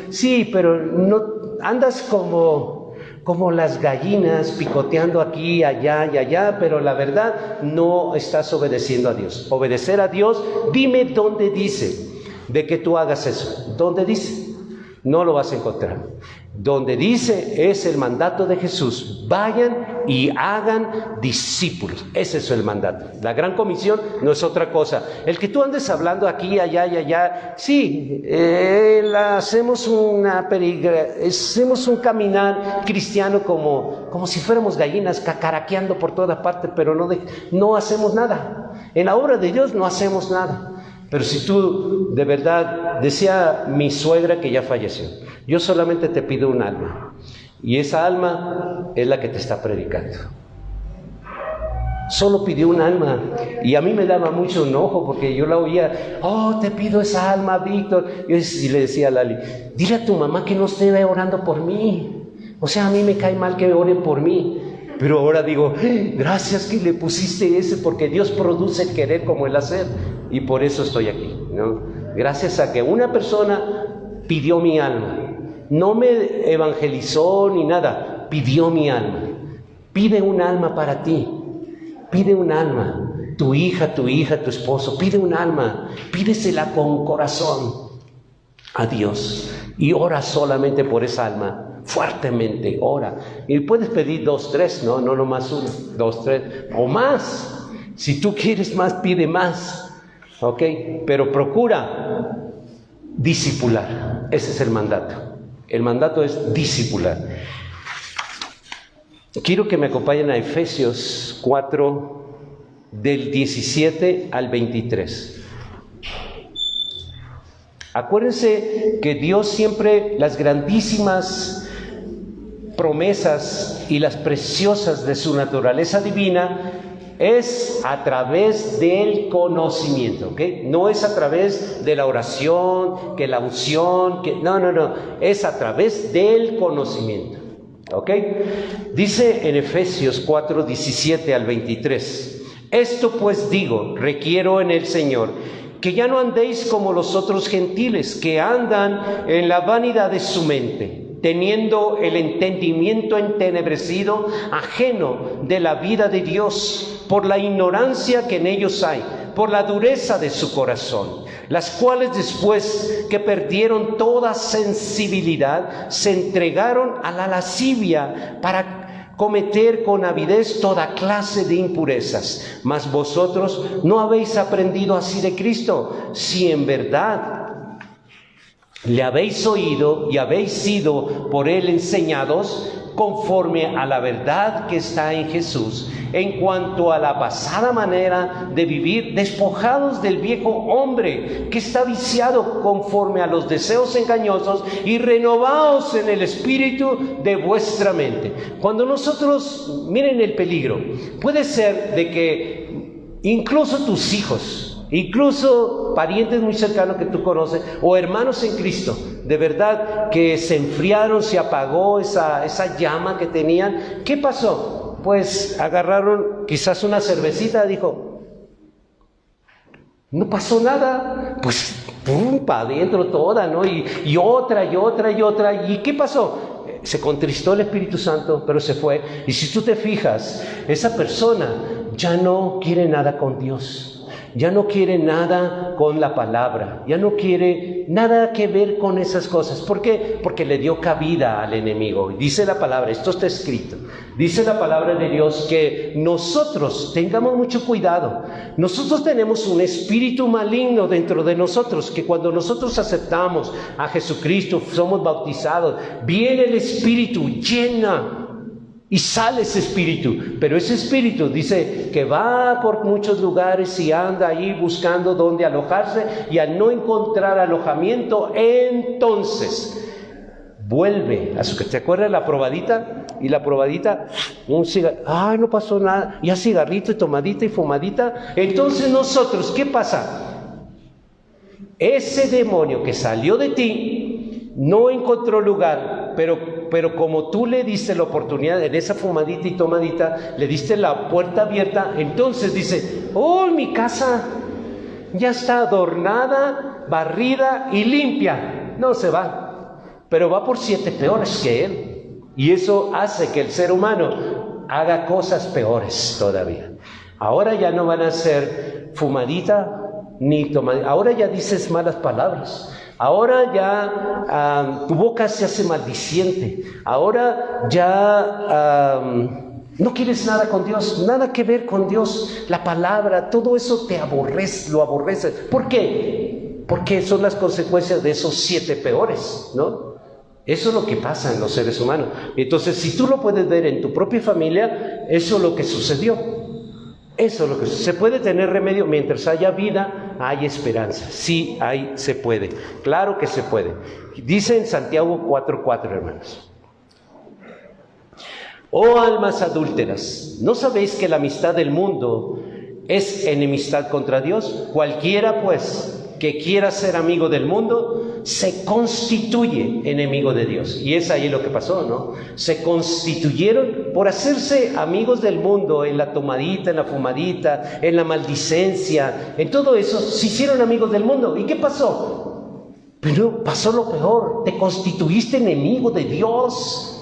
sí, pero no andas como las gallinas picoteando aquí, allá y allá, pero la verdad no estás obedeciendo a Dios. Obedecer a Dios, dime dónde dice de que tú hagas eso. ¿Dónde dice? No lo vas a encontrar. Donde dice es el mandato de Jesús: vayan y hagan discípulos. Ese es el mandato. La gran comisión no es otra cosa. El que tú andes hablando aquí, allá y allá, sí, hacemos un caminar cristiano como si fuéramos gallinas cacaraqueando por toda parte, pero no hacemos nada. En la obra de Dios no hacemos nada. Pero si tú de verdad, decía mi suegra que ya falleció, yo solamente te pido un alma, y esa alma es la que te está predicando. Solo pidió un alma, y a mí me daba mucho enojo porque yo la oía: oh, te pido esa alma, Víctor. Y le decía a Lali: dile a tu mamá que no esté orando por mí. O sea, a mí me cae mal que oren por mí. Pero ahora digo: gracias que le pusiste ese, porque Dios produce el querer como el hacer, y por eso estoy aquí, ¿no? Gracias a que una persona pidió mi alma, no me evangelizó ni nada, pidió mi alma. Pide un alma para ti, pide un alma, tu hija, tu esposo, pide un alma, pídesela con corazón a Dios y ora solamente por esa alma. Fuertemente, ora. Y puedes pedir 2, 3, no nomás 1, 2, 3 o más. Si tú quieres más, pide más, ¿ok? Pero procura discipular. Ese es el mandato. El mandato es discipular. Quiero que me acompañen a Efesios 4, del 17 al 23. Acuérdense que Dios siempre, las grandísimas promesas y las preciosas de su naturaleza divina es a través del conocimiento, ¿ok? No es a través de la oración, que la unción, no, es a través del conocimiento, ¿ok? Dice en Efesios 4, 17 al 23: esto pues digo, requiero en el Señor, que ya no andéis como los otros gentiles, que andan en la vanidad de su mente, teniendo el entendimiento entenebrecido, ajeno de la vida de Dios, por la ignorancia que en ellos hay, por la dureza de su corazón, las cuales después que perdieron toda sensibilidad, se entregaron a la lascivia para cometer con avidez toda clase de impurezas. Mas vosotros no habéis aprendido así de Cristo, si en verdad le habéis oído y habéis sido por él enseñados conforme a la verdad que está en Jesús, en cuanto a la pasada manera de vivir, despojados del viejo hombre que está viciado conforme a los deseos engañosos, y renovaos en el espíritu de vuestra mente. Cuando nosotros, miren el peligro, puede ser de que incluso tus hijos, incluso parientes muy cercanos que tú conoces, o hermanos en Cristo, de verdad que se enfriaron, se apagó esa llama que tenían. ¿Qué pasó? Pues agarraron quizás una cervecita, dijo, no pasó nada, pues pum, para adentro toda, ¿no? Y otra, ¿y qué pasó? Se contristó el Espíritu Santo, pero se fue. Y si tú te fijas, esa persona ya no quiere nada con Dios, ya no quiere nada con la palabra, ya no quiere nada que ver con esas cosas. ¿Por qué? Porque le dio cabida al enemigo. Dice la palabra, esto está escrito, dice la palabra de Dios que nosotros tengamos mucho cuidado. Nosotros tenemos un espíritu maligno dentro de nosotros, que cuando nosotros aceptamos a Jesucristo, somos bautizados, viene el espíritu, llena y sale ese espíritu. Pero ese espíritu dice que va por muchos lugares y anda ahí buscando dónde alojarse, y al no encontrar alojamiento, entonces vuelve a su casa. ¿Te acuerdas la probadita? Y la probadita, un cigarro, ay, no pasó nada, ya cigarrito y tomadita y fumadita. Entonces nosotros, ¿qué pasa? Ese demonio que salió de ti no encontró lugar, pero como tú le diste la oportunidad en esa fumadita y tomadita, le diste la puerta abierta, entonces dice, oh, mi casa ya está adornada, barrida y limpia. No se va, pero va por 7 peores que él. Y eso hace que el ser humano haga cosas peores todavía. Ahora ya no van a ser fumadita ni tomadita, ahora ya dices malas palabras. Ahora ya tu boca se hace maldiciente. Ahora ya no quieres nada con Dios, nada que ver con Dios. La palabra, todo eso te aborrece, lo aborreces. ¿Por qué? Porque son las consecuencias de esos 7 peores, ¿no? Eso es lo que pasa en los seres humanos. Entonces, si tú lo puedes ver en tu propia familia, eso es lo que sucedió. Eso es lo que se puede tener remedio. Mientras haya vida, hay esperanza. Sí, se puede. Claro que se puede. Dice en Santiago 4:4, hermanos. Oh almas adúlteras, ¿no sabéis que la amistad del mundo es enemistad contra Dios? Cualquiera, pues, que quiera ser amigo del mundo, se constituye enemigo de Dios. Y es ahí lo que pasó, ¿no? Se constituyeron por hacerse amigos del mundo, en la tomadita, en la fumadita, en la maldicencia, en todo eso, se hicieron amigos del mundo. ¿Y qué pasó? Pero pasó lo peor, te constituiste enemigo de Dios.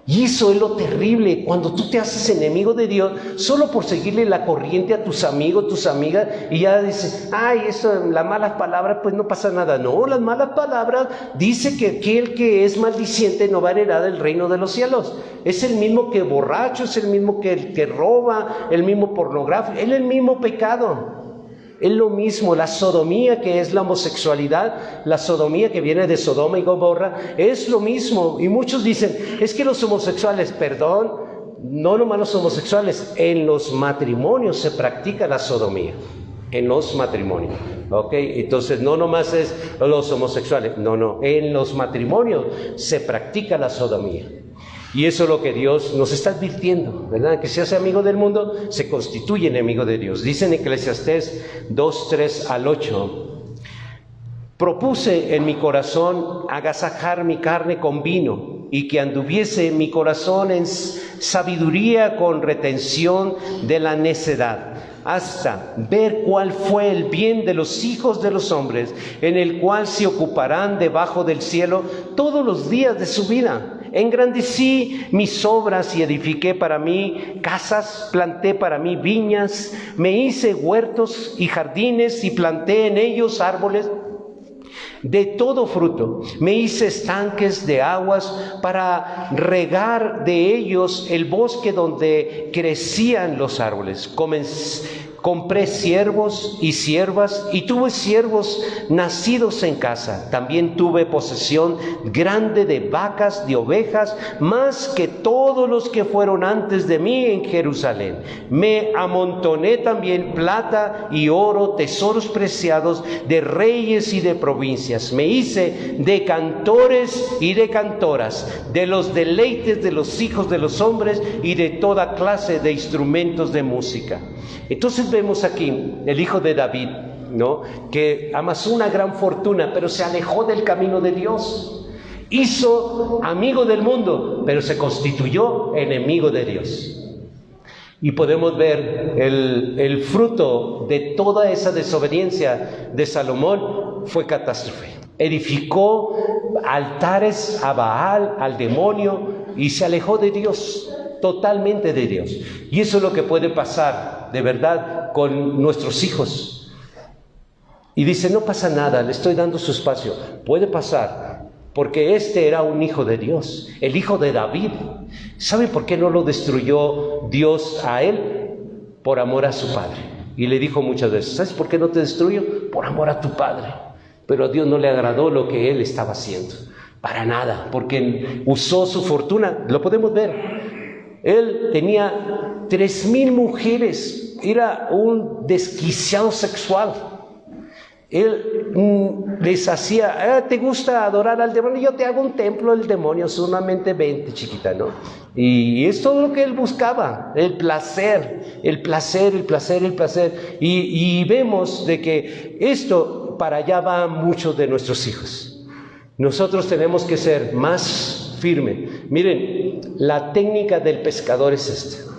Y eso es lo terrible, cuando tú te haces enemigo de Dios solo por seguirle la corriente a tus amigos, tus amigas, y ya dices, ay, eso, las malas palabras, pues no pasa nada. No, las malas palabras dice que aquel que es maldiciente no va a heredar el reino de los cielos. Es el mismo que borracho, es el mismo que roba, el mismo pornográfico, es el mismo pecado. Es lo mismo, la sodomía, que es la homosexualidad, la sodomía que viene de Sodoma y Gomorra, es lo mismo. Y muchos dicen, es que los homosexuales, perdón, no nomás los homosexuales, en los matrimonios se practica la sodomía, en los matrimonios, ¿ok? Entonces no nomás es los homosexuales, no, en los matrimonios se practica la sodomía. Y eso es lo que Dios nos está advirtiendo, ¿verdad? Que se hace amigo del mundo, se constituye enemigo de Dios. Dice en Eclesiastés 2:3-8, propuse en mi corazón agasajar mi carne con vino, y que anduviese mi corazón en sabiduría con retención de la necedad, hasta ver cuál fue el bien de los hijos de los hombres, en el cual se ocuparán debajo del cielo todos los días de su vida. Engrandecí mis obras y edifiqué para mí casas, planté para mí viñas, me hice huertos y jardines y planté en ellos árboles de todo fruto. Me hice estanques de aguas para regar de ellos el bosque donde crecían los árboles. Compré siervos y siervas y tuve siervos nacidos en casa. También tuve posesión grande de vacas, de ovejas, más que todos los que fueron antes de mí en Jerusalén. Me amontoné también plata y oro, tesoros preciados de reyes y de provincias. Me hice de cantores y de cantoras, de los deleites de los hijos de los hombres y de toda clase de instrumentos de música. Entonces vemos aquí el hijo de David, ¿no? Que amasó una gran fortuna, pero se alejó del camino de Dios. Hizo amigo del mundo, pero se constituyó enemigo de Dios. Y podemos ver el fruto de toda esa desobediencia de Salomón fue catástrofe. Edificó altares a Baal, al demonio, y se alejó de Dios, totalmente de Dios. Y eso es lo que puede pasar, de verdad, con nuestros hijos. Y dice, no pasa nada, le estoy dando su espacio. Puede pasar, porque este era un hijo de Dios, el hijo de David. ¿Sabe por qué no lo destruyó Dios a él? Por amor a su padre. Y le dijo muchas veces, ¿sabes por qué no te destruyo? Por amor a tu padre. Pero a Dios no le agradó lo que él estaba haciendo, para nada, porque usó su fortuna. Lo podemos ver. Él tenía 3,000 mujeres, era un desquiciado sexual. Él les hacía, ¿te gusta adorar al demonio? Yo te hago un templo del demonio, solamente 20, chiquita, ¿no? Y es todo lo que él buscaba, el placer, el placer, el placer, el placer. Y vemos de que esto para allá va muchos de nuestros hijos. Nosotros tenemos que ser más firmes. Miren, la técnica del pescador es esta.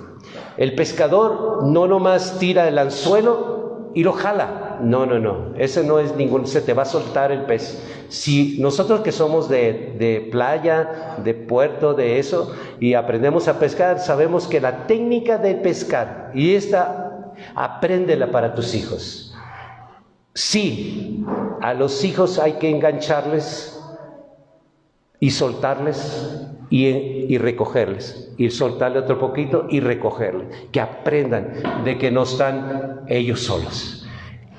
El pescador no nomás tira el anzuelo y lo jala. No, ese no es ningún, se te va a soltar el pez. Si nosotros que somos de playa, de puerto, de eso, y aprendemos a pescar, sabemos que la técnica de pescar, y esta, apréndela para tus hijos. Sí, a los hijos hay que engancharles y soltarles y recogerles, y soltarle otro poquito y recogerles, que aprendan de que no están ellos solos.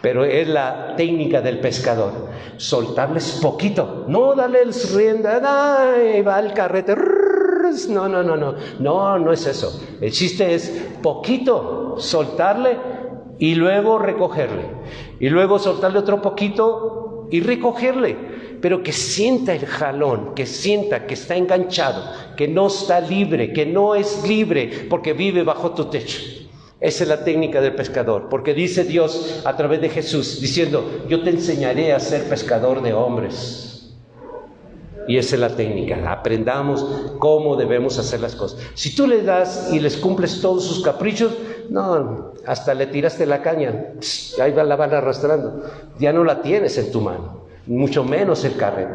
Pero es la técnica del pescador, soltarles poquito, no darles rienda, ¡ay! Va el carrete, no es eso. El chiste es poquito, soltarle y luego recogerle, y luego soltarle otro poquito y recogerle, pero que sienta el jalón, que sienta que está enganchado, que no está libre, que no es libre porque vive bajo tu techo. Esa es la técnica del pescador, porque dice Dios a través de Jesús, diciendo, yo te enseñaré a ser pescador de hombres. Y esa es la técnica, aprendamos cómo debemos hacer las cosas. Si tú le das y les cumples todos sus caprichos, no, hasta le tiraste la caña, ahí la van arrastrando, ya no la tienes en tu mano, mucho menos el carrete,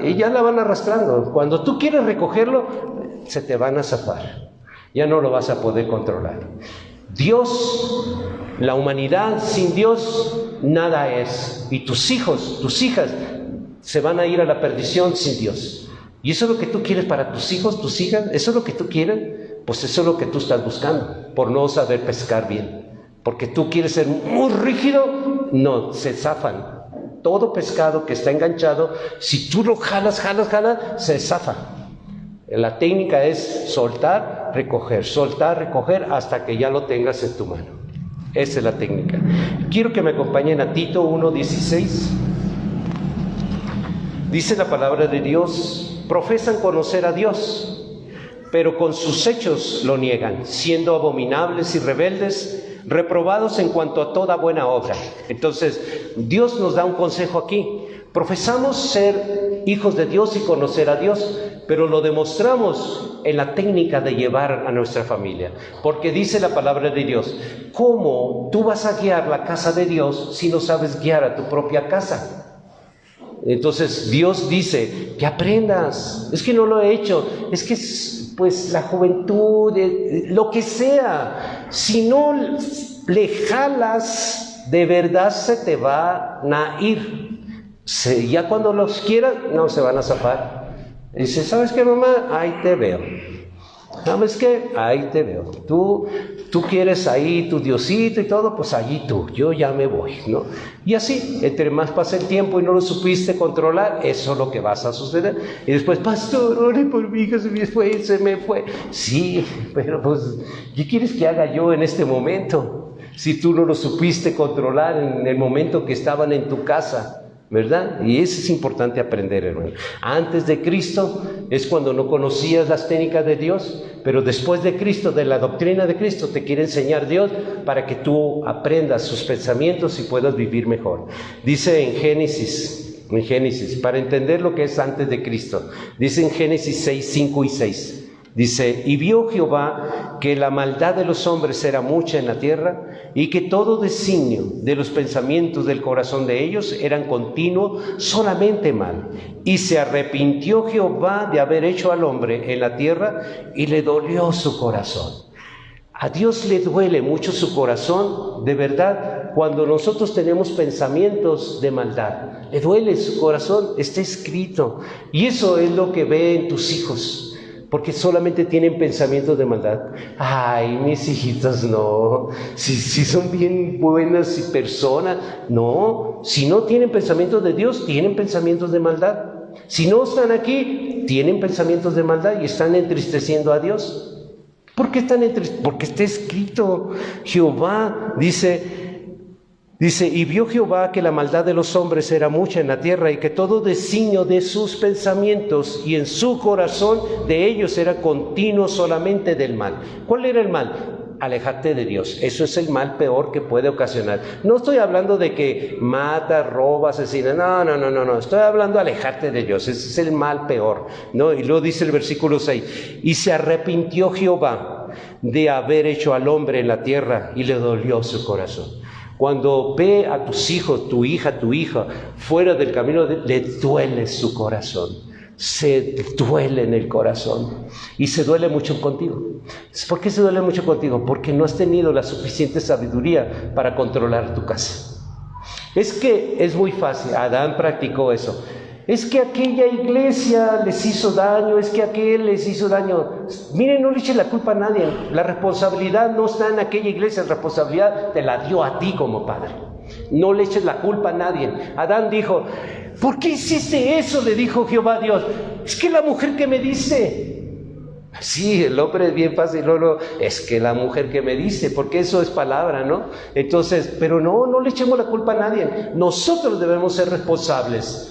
y ya la van arrastrando. Cuando tú quieres recogerlo, se te van a zafar, ya no lo vas a poder controlar. Dios, la humanidad sin Dios, nada es. Y tus hijos, tus hijas, se van a ir a la perdición sin Dios. ¿Y eso es lo que tú quieres para tus hijos, tus hijas? ¿Eso es lo que tú quieres? Pues eso es lo que tú estás buscando, por no saber pescar bien. Porque tú quieres ser muy rígido, no, se zafan. Todo pescado que está enganchado, si tú lo jalas, se zafa. La técnica es soltar, recoger hasta que ya lo tengas en tu mano. Esa es la técnica. Quiero que me acompañen a Tito 1:16. Dice la palabra de Dios, profesan conocer a Dios, pero con sus hechos lo niegan, siendo abominables y rebeldes, reprobados en cuanto a toda buena obra. Entonces, Dios nos da un consejo aquí. Profesamos ser hijos de Dios y conocer a Dios, pero lo demostramos en la técnica de llevar a nuestra familia. Porque dice la palabra de Dios, ¿cómo tú vas a guiar la casa de Dios si no sabes guiar a tu propia casa? Entonces Dios dice, que aprendas. Es que no lo he hecho, es que pues la juventud, lo que sea. Si no le jalas, de verdad se te van a ir. Ya cuando los quieras, no se van a zafar. Dice, ¿sabes qué, mamá? Ahí te veo. ¿Sabes qué? Ahí te veo. Tú quieres ahí tu Diosito y todo, pues allí tú, yo ya me voy, ¿no? Y así, entre más pasa el tiempo y no lo supiste controlar, eso es lo que vas a suceder. Y después, pastor, ore por mi hija, se me fue. Sí, pero pues, ¿qué quieres que haga yo en este momento? Si tú no lo supiste controlar en el momento que estaban en tu casa, ¿verdad? Y eso es importante aprender, hermano. Antes de Cristo es cuando no conocías las técnicas de Dios, pero después de Cristo, de la doctrina de Cristo, te quiere enseñar Dios para que tú aprendas sus pensamientos y puedas vivir mejor. Dice en Génesis, para entender lo que es antes de Cristo, dice en Génesis 6, 5 y 6. Dice, y vio Jehová que la maldad de los hombres era mucha en la tierra, y que todo designio de los pensamientos del corazón de ellos eran continuo, solamente mal. Y se arrepintió Jehová de haber hecho al hombre en la tierra, y le dolió su corazón. A Dios le duele mucho su corazón, de verdad, cuando nosotros tenemos pensamientos de maldad. Le duele su corazón, está escrito. Y eso es lo que ve en tus hijos. Porque solamente tienen pensamientos de maldad. Ay, mis hijitos, no. Si son bien buenas y personas, no. Si no tienen pensamientos de Dios, tienen pensamientos de maldad. Si no están aquí, tienen pensamientos de maldad y están entristeciendo a Dios. ¿Por qué están entristeciendo? Porque está escrito. Jehová dice Dice, y vio Jehová que la maldad de los hombres era mucha en la tierra y que todo designio de sus pensamientos y en su corazón de ellos era continuo solamente del mal. ¿Cuál era el mal? Alejarte de Dios. Eso es el mal peor que puede ocasionar. No estoy hablando de que mata, roba, asesina. No. Estoy hablando de alejarte de Dios. Ese es el mal peor, ¿no? Y luego dice el versículo 6. Y se arrepintió Jehová de haber hecho al hombre en la tierra y le dolió su corazón. Cuando ve a tus hijos, tu hija, fuera del camino, le duele su corazón. Se duele en el corazón. Y se duele mucho contigo. ¿Por qué se duele mucho contigo? Porque no has tenido la suficiente sabiduría para controlar tu casa. Es que es muy fácil. Adán practicó eso. Es que aquella iglesia les hizo daño, es que aquel les hizo daño. Miren, no le echen la culpa a nadie. La responsabilidad no está en aquella iglesia, la responsabilidad te la dio a ti como padre. No le eches la culpa a nadie. Adán dijo, ¿por qué hiciste eso? Le dijo Jehová Dios. Es que la mujer que me diste. Sí, el hombre es bien fácil, es que la mujer que me dice, porque eso es palabra, ¿no? Entonces, pero no le echemos la culpa a nadie. Nosotros debemos ser responsables.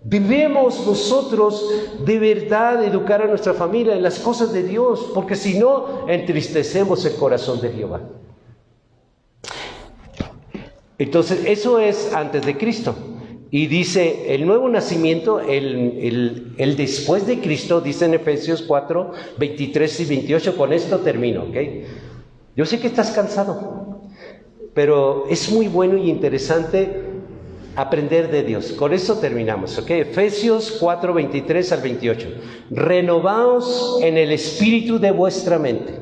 Debemos nosotros de verdad educar a nuestra familia en las cosas de Dios, porque si no, entristecemos el corazón de Jehová. Entonces, eso es antes de Cristo. Y dice, el nuevo nacimiento, el después de Cristo, dice en Efesios 4, 23 y 28, con esto termino, ¿ok? Yo sé que estás cansado, pero es muy bueno y interesante aprender de Dios. Con eso terminamos, ¿ok? Efesios 4, 23 al 28. Renovaos en el espíritu de vuestra mente,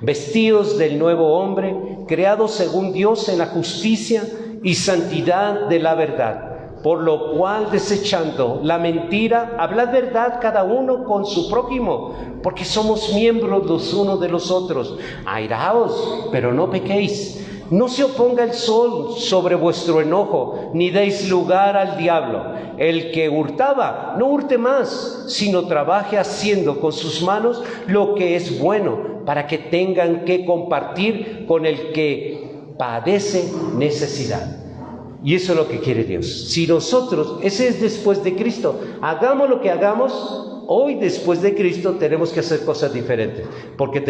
vestidos del nuevo hombre, creados según Dios en la justicia y santidad de la verdad. Por lo cual, desechando la mentira, hablad verdad cada uno con su prójimo, porque somos miembros los unos de los otros. Airaos, pero no pequéis. No se oponga el sol sobre vuestro enojo, ni deis lugar al diablo. El que hurtaba, no hurte más, sino trabaje haciendo con sus manos lo que es bueno, para que tengan que compartir con el que padece necesidad. Y eso es lo que quiere Dios. Si nosotros, ese es después de Cristo, hagamos lo que hagamos, hoy después de Cristo tenemos que hacer cosas diferentes. Porque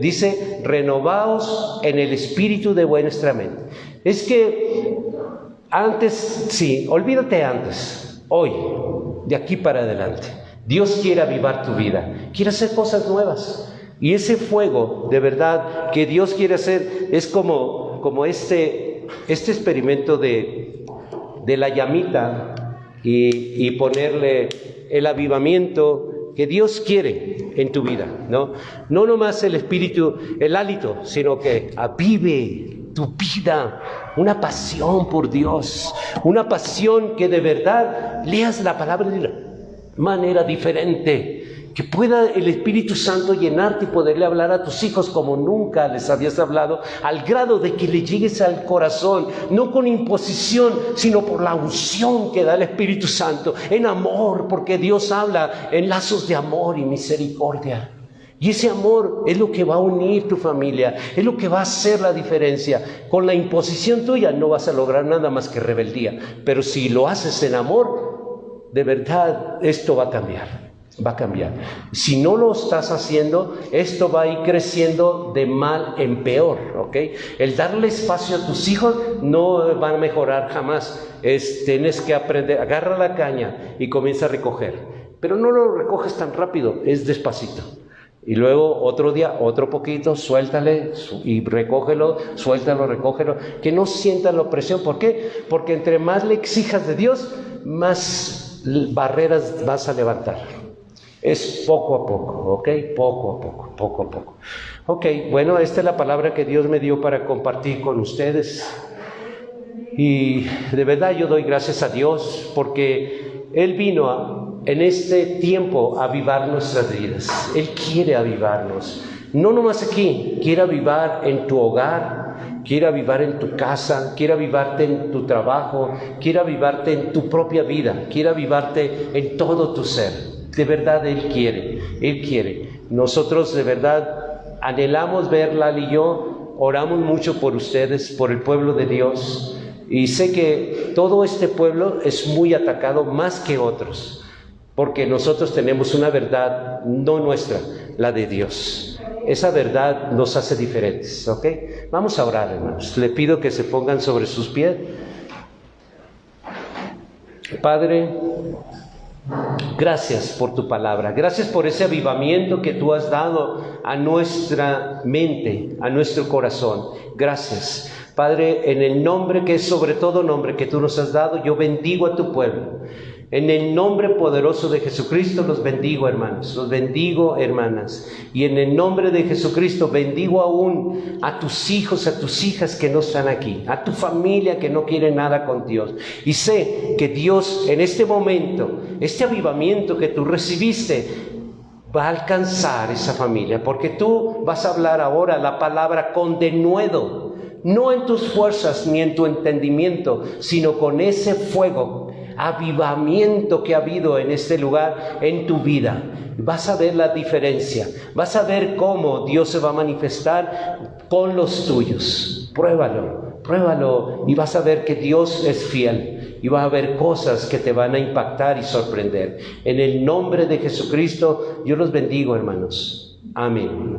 dice, renovaos en el espíritu de vuestra mente. Es que antes, sí, olvídate antes, hoy, de aquí para adelante. Dios quiere avivar tu vida, quiere hacer cosas nuevas. Y ese fuego, de verdad, que Dios quiere hacer, es como este experimento de la llamita y ponerle el avivamiento que Dios quiere en tu vida, ¿no? No nomás el espíritu, el hálito, sino que avive tu vida, una pasión por Dios, una pasión que de verdad leas la palabra de una manera diferente, que pueda el Espíritu Santo llenarte y poderle hablar a tus hijos como nunca les habías hablado, al grado de que le llegues al corazón, no con imposición, sino por la unción que da el Espíritu Santo, en amor, porque Dios habla en lazos de amor y misericordia. Y ese amor es lo que va a unir tu familia, es lo que va a hacer la diferencia. Con la imposición tuya no vas a lograr nada más que rebeldía, pero si lo haces en amor, de verdad esto va a cambiar. Va a cambiar. Si no lo estás haciendo, esto va a ir creciendo de mal en peor, ¿ok? El darle espacio a tus hijos no van a mejorar jamás. Tienes que aprender, agarra la caña y comienza a recoger. Pero no lo recoges tan rápido, es despacito. Y luego otro día, otro poquito, suéltale y recógelo, suéltalo, recógelo. Que no sientan la opresión. ¿Por qué? Porque entre más le exijas de Dios, más barreras vas a levantar. Es poco a poco, ¿ok? Poco a poco. Ok, bueno, esta es la palabra que Dios me dio para compartir con ustedes. Y de verdad yo doy gracias a Dios porque Él vino en este tiempo a avivar nuestras vidas. Él quiere avivarnos. No nomás aquí, quiere avivar en tu hogar, quiere avivar en tu casa, quiere avivarte en tu trabajo, quiere avivarte en tu propia vida, quiere avivarte en todo tu ser. De verdad Él quiere. Nosotros de verdad anhelamos ver, Lali y yo, oramos mucho por ustedes, por el pueblo de Dios. Y sé que todo este pueblo es muy atacado más que otros, porque nosotros tenemos una verdad, no nuestra, la de Dios. Esa verdad nos hace diferentes, ¿ok? Vamos a orar, hermanos. Le pido que se pongan sobre sus pies. Padre, gracias por tu palabra. Gracias por ese avivamiento que tú has dado a nuestra mente, a nuestro corazón. Gracias. Padre, en el nombre que es sobre todo nombre que tú nos has dado, yo bendigo a tu pueblo. En el nombre poderoso de Jesucristo los bendigo, hermanos, los bendigo, hermanas. Y en el nombre de Jesucristo bendigo aún a tus hijos, a tus hijas que no están aquí, a tu familia que no quiere nada con Dios. Y sé que Dios en este momento, este avivamiento que tú recibiste, va a alcanzar esa familia, porque tú vas a hablar ahora la palabra con denuedo, no en tus fuerzas ni en tu entendimiento, sino con ese fuego, avivamiento que ha habido en este lugar, en tu vida. Vas a ver la diferencia, vas a ver cómo Dios se va a manifestar con los tuyos. Pruébalo, pruébalo y vas a ver que Dios es fiel y vas a ver cosas que te van a impactar y sorprender. En el nombre de Jesucristo, yo los bendigo, hermanos. Amén.